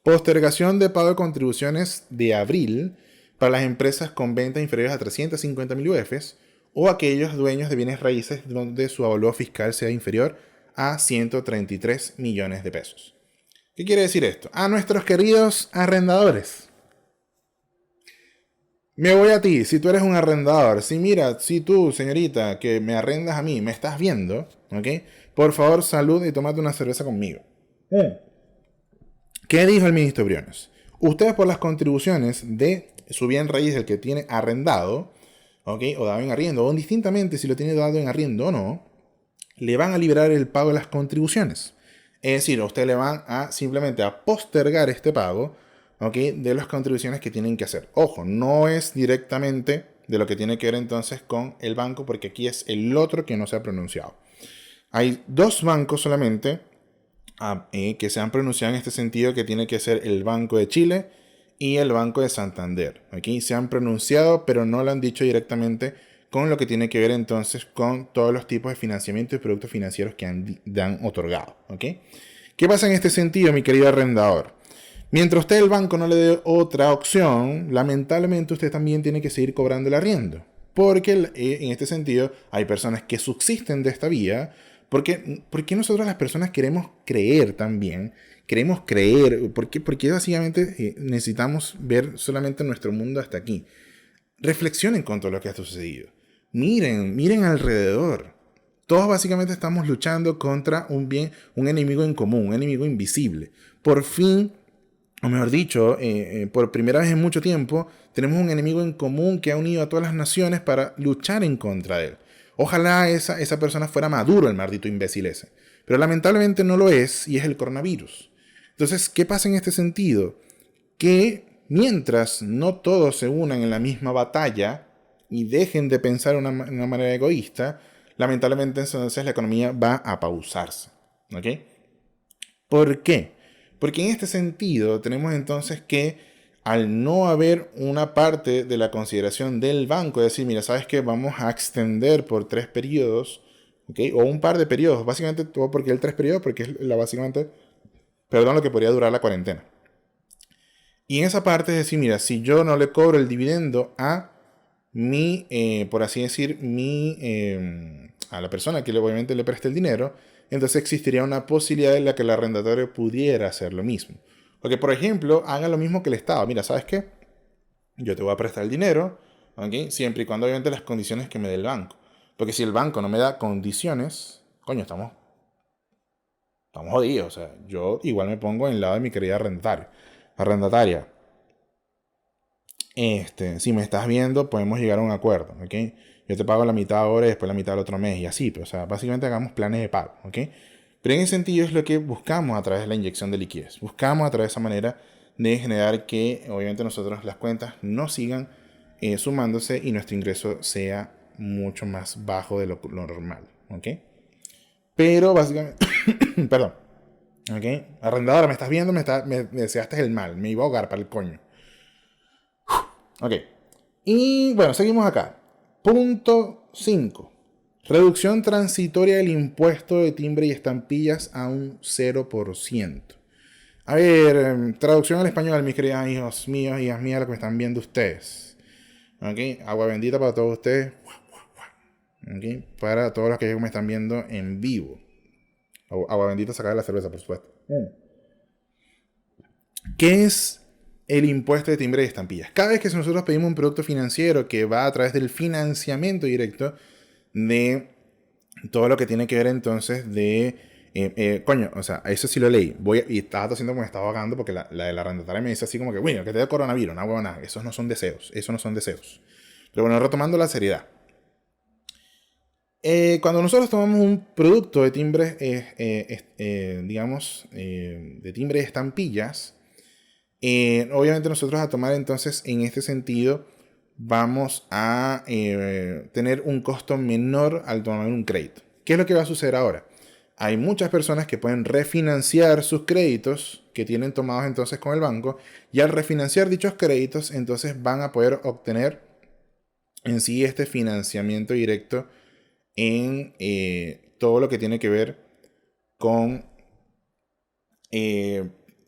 Postergación de pago de contribuciones de abril para las empresas con ventas inferiores a 350.000 UFs o aquellos dueños de bienes raíces donde su avalúo fiscal sea inferior a 133 millones de pesos. ¿Qué quiere decir esto? A nuestros queridos arrendadores. Me voy a ti, si tú eres un arrendador, si tú, señorita, que me arrendas a mí, me estás viendo, ¿ok? Por favor, salud y tómate una cerveza conmigo. ¿Qué dijo el ministro Briones? Ustedes por las contribuciones de su bien raíz del que tiene arrendado, ¿ok? O dado en arriendo, o indistintamente si lo tiene dado en arriendo o no, le van a liberar el pago de las contribuciones. Es decir, a usted le van a simplemente a postergar este pago, ¿ok? De las contribuciones que tienen que hacer. Ojo, no es directamente de lo que tiene que ver entonces con el banco, porque aquí es el otro que no se ha pronunciado. Hay 2 bancos solamente que se han pronunciado en este sentido, que tiene que ser el Banco de Chile y el Banco de Santander. Aquí se han pronunciado, pero no lo han dicho directamente con lo que tiene que ver entonces con todos los tipos de financiamiento y productos financieros que han otorgado. ¿Okay? ¿Qué pasa en este sentido, mi querido arrendador? Mientras usted el banco no le dé otra opción, lamentablemente usted también tiene que seguir cobrando el arriendo. Porque en este sentido hay personas que subsisten de esta vía. Porque nosotros las personas queremos creer también. Queremos creer. Porque básicamente necesitamos ver solamente nuestro mundo hasta aquí. Reflexionen con todo lo que ha sucedido. Miren alrededor. Todos básicamente estamos luchando contra un enemigo en común, un enemigo invisible. Por fin, o mejor dicho, por primera vez en mucho tiempo, tenemos un enemigo en común que ha unido a todas las naciones para luchar en contra de él. Ojalá esa persona fuera Maduro, el maldito imbécil ese. Pero lamentablemente no lo es, y es el coronavirus. Entonces, ¿qué pasa en este sentido? Que mientras no todos se unan en la misma batalla y dejen de pensar de una manera egoísta, lamentablemente entonces la economía va a pausarse. ¿Ok? ¿Por qué? Porque en este sentido tenemos entonces que al no haber una parte de la consideración del banco, decir, mira, ¿sabes qué? Vamos a extender por 3 periodos, ¿ok? O un par de periodos, básicamente, porque el 3 periodos, porque es básicamente, lo que podría durar la cuarentena. Y en esa parte es decir, mira, si yo no le cobro el dividendo a mi, por así decir, a la persona que obviamente le preste el dinero, entonces existiría una posibilidad en la que el arrendatario pudiera hacer lo mismo. Porque, por ejemplo, haga lo mismo que el Estado. Mira, ¿sabes qué? Yo te voy a prestar el dinero, ¿ok? Siempre y cuando obviamente las condiciones que me dé el banco. Porque si el banco no me da condiciones, coño, estamos jodidos. O sea, yo igual me pongo en el lado de mi querida arrendataria. Si me estás viendo, podemos llegar a un acuerdo, ¿ok? Yo te pago la mitad ahora y después la mitad el otro mes y así, pero, o sea, básicamente hagamos planes de pago, ¿ok? Pero en ese sentido es lo que buscamos a través de la inyección de liquidez. Buscamos a través de esa manera de generar que, obviamente, nosotros las cuentas no sigan sumándose y nuestro ingreso sea mucho más bajo de lo normal, ¿ok? Pero básicamente, perdón, ¿ok? Arrendadora, me estás viendo, me deseaste el mal, me iba a ahogar para el coño. Ok. Y bueno, seguimos acá. Punto 5. Reducción transitoria del impuesto de timbre y estampillas a un 0%. A ver, traducción al español, mis queridos hijos míos y hijas mías, lo que me están viendo ustedes. Ok, agua bendita para todos ustedes. Ok, para todos los que me están viendo en vivo. Agua bendita sacada de la cerveza, por supuesto. ¿Qué es el impuesto de timbre y estampillas? Cada vez que nosotros pedimos un producto financiero que va a través del financiamiento directo de todo lo que tiene que ver entonces de... coño, o sea, eso sí lo leí. Y estaba haciendo como me estaba ahogando porque la de la arrendataria me dice así como que, bueno, que te dé coronavirus, no huevo nada. Esos no son deseos, esos no son deseos. Pero bueno, retomando la seriedad. Cuando nosotros tomamos un producto de timbre, digamos, de timbre de estampillas, obviamente nosotros a tomar entonces en este sentido vamos a tener un costo menor al tomar un crédito. ¿Qué es lo que va a suceder ahora? Hay muchas personas que pueden refinanciar sus créditos que tienen tomados entonces con el banco y al refinanciar dichos créditos entonces van a poder obtener en sí este financiamiento directo en todo lo que tiene que ver con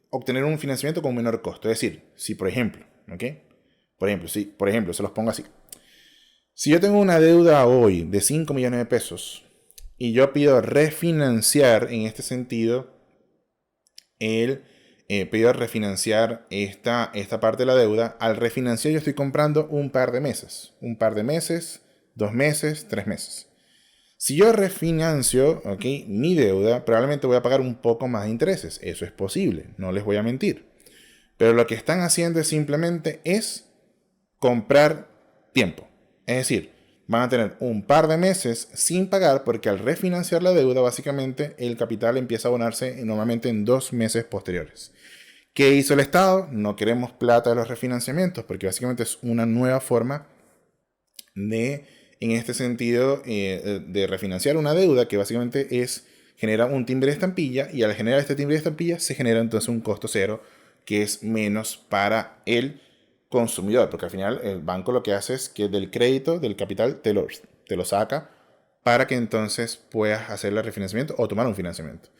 obtener un financiamiento con un menor costo. Es decir, si por ejemplo, ¿ok? Por ejemplo, se los pongo así. Si yo tengo una deuda hoy de 5 millones de pesos y yo pido refinanciar en este sentido, pido refinanciar esta parte de la deuda, al refinanciar yo estoy comprando un par de meses. Un par de meses, 2 meses, 3 meses. Si yo refinancio, ¿ok?, mi deuda, probablemente voy a pagar un poco más de intereses. Eso es posible, no les voy a mentir. Pero lo que están haciendo es simplemente comprar tiempo. Es decir, van a tener un par de meses sin pagar porque al refinanciar la deuda, básicamente el capital empieza a abonarse normalmente en 2 meses posteriores. ¿Qué hizo el Estado? No queremos plata de los refinanciamientos porque básicamente es una nueva forma de, en este sentido, de refinanciar una deuda que básicamente genera un timbre de estampilla y al generar este timbre de estampilla se genera entonces un costo cero que es menos para el consumidor, porque al final el banco lo que hace es que del crédito, del capital, te lo saca para que entonces puedas hacer el refinanciamiento o tomar un financiamiento.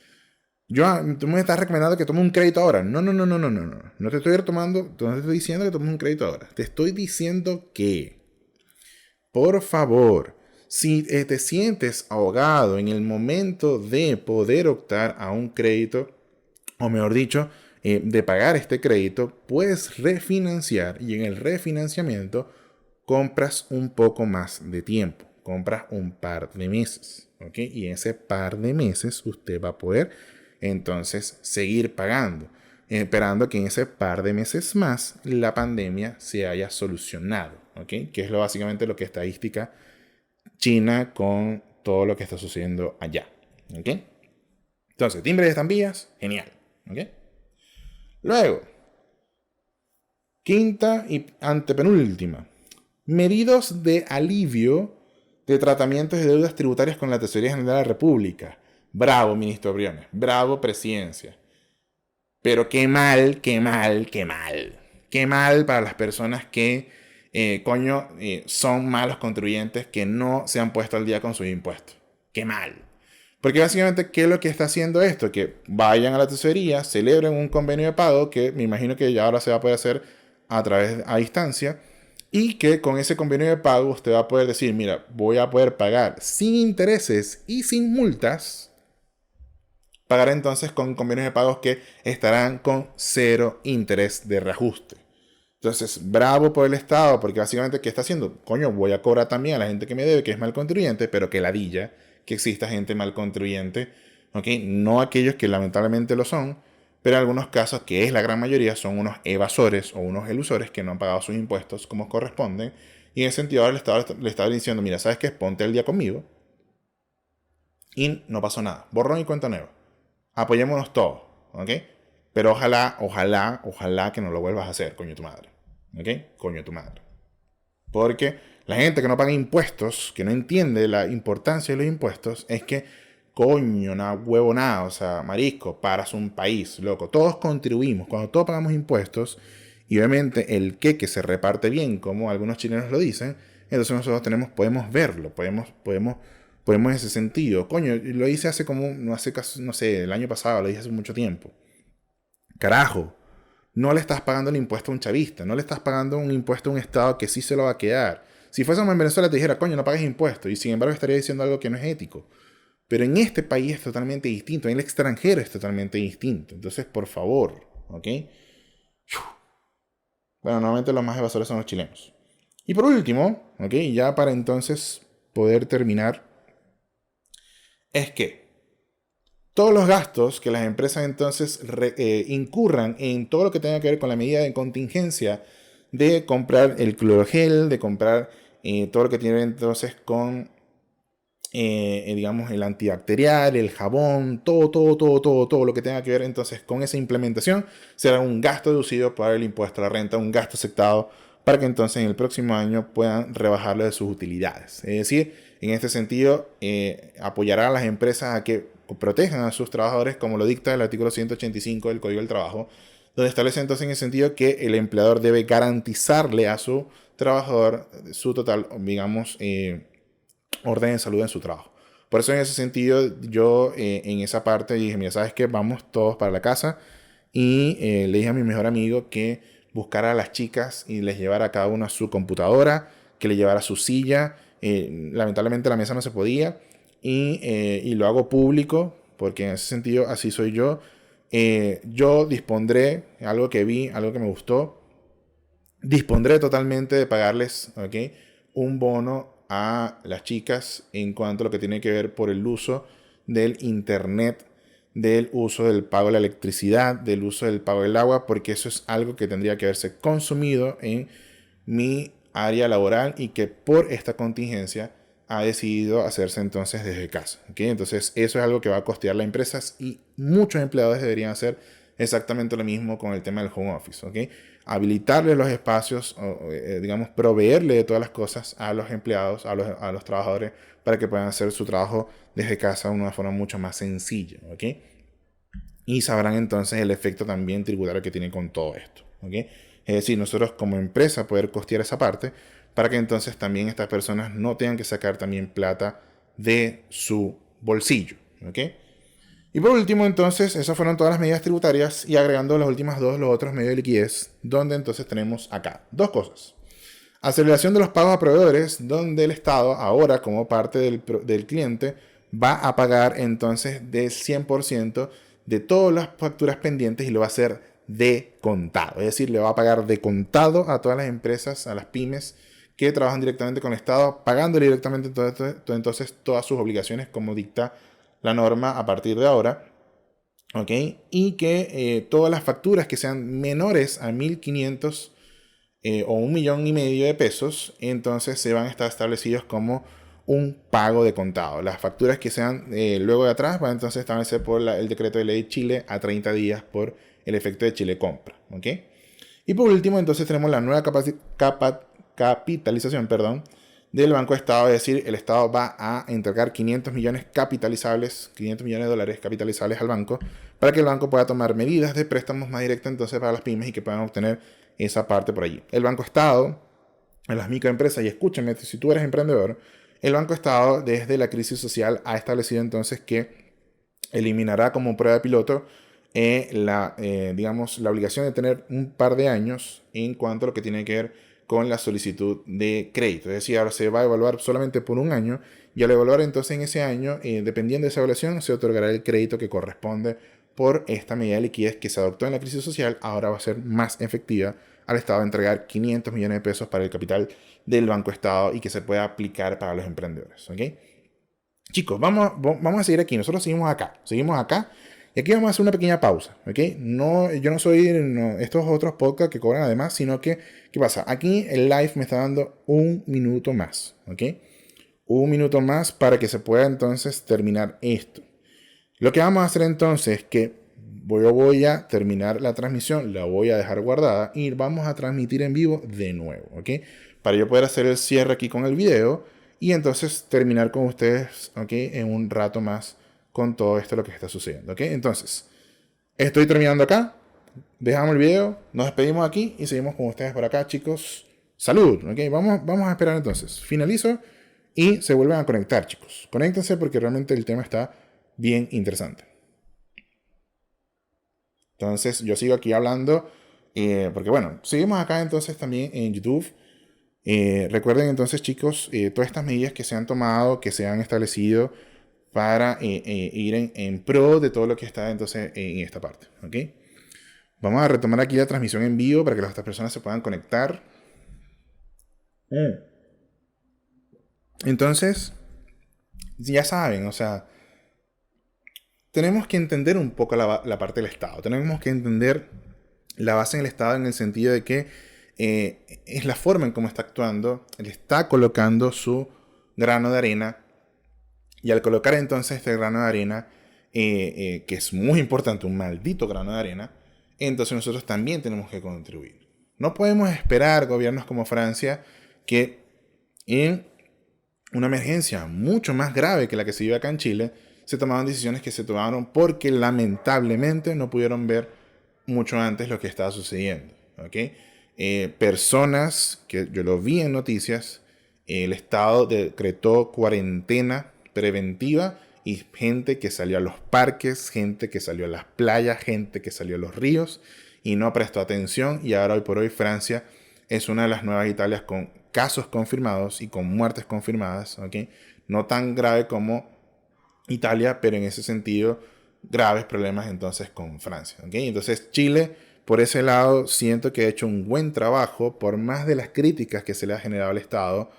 Tú me estás recomendando que tome un crédito ahora. No. No te estoy diciendo que tomes un crédito ahora. Te estoy diciendo que, por favor, si te sientes ahogado en el momento de poder optar a un crédito, o mejor dicho, de pagar este crédito, puedes refinanciar y en el refinanciamiento compras un poco más de tiempo, compras un par de meses, ¿ok? Y en ese par de meses usted va a poder entonces seguir pagando, esperando que en ese par de meses más la pandemia se haya solucionado, ¿ok? Que es básicamente lo que estadística China con todo lo que está sucediendo allá, ¿ok? Entonces, timbre de estampillas, genial, ¿ok? Luego, quinta y antepenúltima. Medidas de alivio de tratamientos de deudas tributarias con la Tesorería General de la República. Bravo, ministro Briones. Bravo, presidencia. Pero qué mal, qué mal, qué mal. Qué mal para las personas que, son malos contribuyentes que no se han puesto al día con sus impuestos. Qué mal. Porque básicamente, ¿qué es lo que está haciendo esto? Que vayan a la tesorería, celebren un convenio de pago que me imagino que ya ahora se va a poder hacer a distancia, y que con ese convenio de pago usted va a poder decir, mira, voy a poder pagar sin intereses y sin multas. Pagar entonces con convenios de pagos que estarán con cero interés de reajuste. Entonces, bravo por el Estado, porque básicamente, ¿qué está haciendo? Coño, voy a cobrar también a la gente que me debe, que es mal contribuyente, pero que ladilla que exista gente mal contribuyente, ¿ok? No aquellos que lamentablemente lo son, pero en algunos casos, que es la gran mayoría, son unos evasores o unos elusores que no han pagado sus impuestos como corresponden. Y en ese sentido, ahora el Estado le está diciendo, mira, ¿sabes qué? Ponte al día conmigo. Y no pasó nada. Borrón y cuenta nueva. Apoyémonos todos, ¿ok? Pero ojalá que no lo vuelvas a hacer, coño tu madre. ¿Ok? Coño tu madre. Porque la gente que no paga impuestos, que no entiende la importancia de los impuestos, es que, coño, una huevonada, o sea, marisco, paras un país, loco. Todos contribuimos, cuando todos pagamos impuestos, y obviamente el que se reparte bien, como algunos chilenos lo dicen, entonces nosotros podemos verlo, podemos en ese sentido. Coño, lo hice hace como, no sé, el año pasado, lo dije hace mucho tiempo. Carajo, no le estás pagando el impuesto a un chavista, no le estás pagando un impuesto a un Estado que sí se lo va a quedar. Si fuésemos en Venezuela te dijera, coño, no pagues impuestos, y sin embargo estaría diciendo algo que no es ético. Pero en este país es totalmente distinto, en el extranjero es totalmente distinto. Entonces, por favor, ¿ok? Bueno, normalmente los más evasores son los chilenos. Y por último, ¿ok? Ya para entonces poder terminar, es que todos los gastos que las empresas entonces incurran en todo lo que tenga que ver con la medida de contingencia de comprar el clorogel, de comprar todo lo que tiene entonces con, digamos, el antibacterial, el jabón, todo lo que tenga que ver entonces con esa implementación, será un gasto deducido por el impuesto a la renta, un gasto aceptado para que entonces en el próximo año puedan rebajarlo de sus utilidades. Es decir, en este sentido, apoyará a las empresas a que protejan a sus trabajadores, como lo dicta el artículo 185 del Código del Trabajo, donde establece entonces en el sentido que el empleador debe garantizarle a su trabajador su total, digamos, orden de salud en su trabajo. Por eso en ese sentido yo en esa parte dije, mira, ¿sabes qué? Vamos todos para la casa, y le dije a mi mejor amigo que buscara a las chicas y les llevara a cada uno a su computadora, que le llevara su silla. Lamentablemente la mesa no se podía, y lo hago público porque en ese sentido así soy yo. Yo dispondré, algo que vi, algo que me gustó, dispondré totalmente de pagarles, ¿okay?, un bono a las chicas en cuanto a lo que tiene que ver por el uso del internet, del uso del pago de la electricidad, del uso del pago del agua, porque eso es algo que tendría que haberse consumido en mi área laboral y que por esta contingencia ha decidido hacerse entonces desde casa. ¿Okay? Entonces eso es algo que va a costear las empresas, y muchos empleadores deberían hacer exactamente lo mismo con el tema del home office. ¿Okay? Habilitarle los espacios, digamos, proveerle de todas las cosas a los empleados, a los trabajadores, para que puedan hacer su trabajo desde casa de una forma mucho más sencilla. ¿Okay? Y sabrán entonces el efecto también tributario que tiene con todo esto. ¿Okay? Es decir, nosotros como empresa poder costear esa parte para que entonces también estas personas no tengan que sacar también plata de su bolsillo. ¿Okay? Y por último, entonces, esas fueron todas las medidas tributarias, y agregando las últimas dos, los otros medios de liquidez, donde entonces tenemos acá dos cosas. Aceleración de los pagos a proveedores, donde el Estado, ahora como parte del cliente, va a pagar entonces del 100% de todas las facturas pendientes, y lo va a hacer de contado. Es decir, le va a pagar de contado a todas las empresas, a las pymes que trabajan directamente con el Estado, pagándole directamente entonces todas sus obligaciones como dicta la norma a partir de ahora. ¿Ok? Y que todas las facturas que sean menores a 1.500 o 1,5 millones de pesos, entonces se van a estar establecidos como un pago de contado. Las facturas que sean luego de atrás van entonces a establecer por el decreto de ley Chile a 30 días por el efecto de Chile Compra. ¿Ok? Y por último, entonces tenemos la nueva capitalización, del Banco Estado. Es decir, el Estado va a entregar 500 millones capitalizables, 500 millones de dólares capitalizables al banco, para que el banco pueda tomar medidas de préstamos más directas entonces para las pymes, y que puedan obtener esa parte por allí. El Banco Estado, en las microempresas, y escúchame, si tú eres emprendedor, el Banco Estado desde la crisis social ha establecido entonces que eliminará como prueba piloto digamos, la obligación de tener un par de años en cuanto a lo que tiene que ver con la solicitud de crédito. Es decir, ahora se va a evaluar solamente por un año y al evaluar entonces en ese año, dependiendo de esa evaluación, se otorgará el crédito que corresponde por esta medida de liquidez que se adoptó en la crisis social. Ahora va a ser más efectiva al Estado entregar 500 millones de pesos para el capital del Banco Estado y que se pueda aplicar para los emprendedores. ¿Ok? Chicos, vamos a seguir aquí. Nosotros seguimos acá. Y aquí vamos a hacer una pequeña pausa, ¿ok? No, yo no soy estos otros podcasts que cobran además, sino que, ¿qué pasa? Aquí el live me está dando un minuto más, ¿ok? Un minuto más para que se pueda entonces terminar esto. Lo que vamos a hacer entonces es que yo voy a terminar la transmisión, la voy a dejar guardada y vamos a transmitir en vivo de nuevo, ¿ok? Para yo poder hacer el cierre aquí con el video y entonces terminar con ustedes, ¿ok? En un rato más con todo esto lo que está sucediendo, ¿ok? Entonces, estoy terminando acá, dejamos el video, nos despedimos aquí y seguimos con ustedes por acá, chicos. Salud, ¿ok? Vamos a esperar entonces. Finalizo y se vuelven a conectar, chicos. Conéctense porque realmente el tema está bien interesante. Entonces, yo sigo aquí hablando porque, bueno, seguimos acá entonces también en YouTube. Recuerden entonces, chicos, todas estas medidas que se han tomado, que se han establecido para ir en pro de todo lo que está entonces en esta parte, ¿ok? Vamos a retomar aquí la transmisión en vivo para que las otras personas se puedan conectar. Entonces, ya saben, o sea, tenemos que entender un poco la parte del Estado. Tenemos que entender la base en el Estado en el sentido de que es la forma en cómo está actuando. Él está colocando su grano de arena. Y al colocar entonces este grano de arena, que es muy importante, un maldito grano de arena, entonces nosotros también tenemos que contribuir. No podemos esperar gobiernos como Francia que en una emergencia mucho más grave que la que se vive acá en Chile, se tomaron decisiones que se tomaron porque lamentablemente no pudieron ver mucho antes lo que estaba sucediendo. ¿Okay? Personas, que yo lo vi en noticias, el Estado decretó cuarentena preventiva y gente que salió a los parques, gente que salió a las playas, gente que salió a los ríos y no prestó atención. Y ahora, hoy por hoy, Francia es una de las nuevas Italias con casos confirmados y con muertes confirmadas, ¿okay? No tan grave como Italia, pero en ese sentido graves problemas entonces con Francia, ¿okay? Entonces Chile, por ese lado, siento que ha hecho un buen trabajo por más de las críticas que se le ha generado al Estado.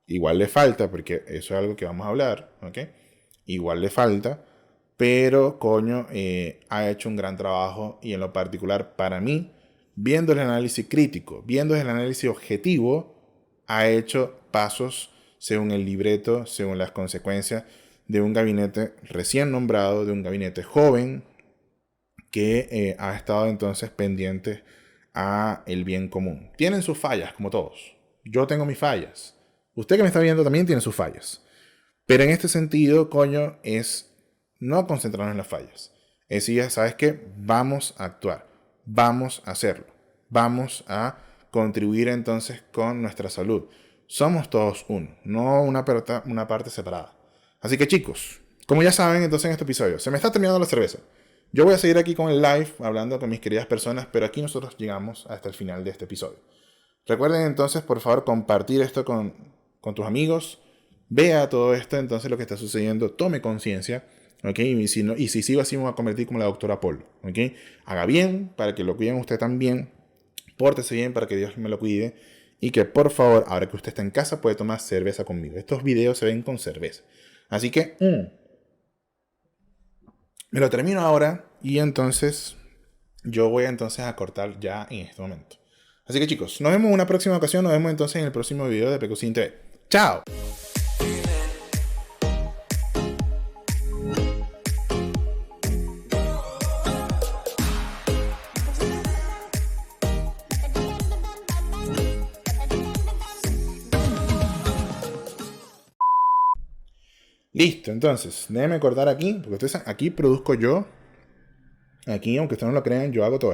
Igual le falta, porque eso es algo que vamos a hablar, ¿ok? Igual le falta, pero coño, ha hecho un gran trabajo y en lo particular para mí, viendo el análisis crítico, viendo el análisis objetivo, ha hecho pasos según el libreto, según las consecuencias de un gabinete recién nombrado, de un gabinete joven que ha estado entonces pendiente a el bien común. Tienen sus fallas, como todos. Yo tengo mis fallas. Usted que me está viendo también tiene sus fallas. Pero en este sentido, coño, es no concentrarnos en las fallas. Es decir, ¿sabes qué? Vamos a actuar. Vamos a hacerlo. Vamos a contribuir entonces con nuestra salud. Somos todos uno, no una parte separada. Así que chicos, como ya saben, entonces en este episodio se me está terminando la cerveza. Yo voy a seguir aquí con el live, hablando con mis queridas personas, pero aquí nosotros llegamos hasta el final de este episodio. Recuerden entonces, por favor, compartir esto con tus amigos, vea todo esto, entonces lo que está sucediendo, tome conciencia, ¿ok? Y si sigo así me voy a convertir como la doctora Polo, ¿ok? Haga bien para que lo cuiden usted también, pórtese bien para que Dios me lo cuide y que por favor, ahora que usted está en casa, puede tomar cerveza conmigo. Estos videos se ven con cerveza. Así que me lo termino ahora y entonces yo voy entonces a cortar ya en este momento. Así que chicos, nos vemos en una próxima ocasión, nos vemos entonces en el próximo video de Pecusin TV. ¡Chao! Listo, entonces, déjenme cortar aquí, porque ustedes, aquí produzco yo. Aquí, aunque ustedes no lo crean, yo hago todo esto.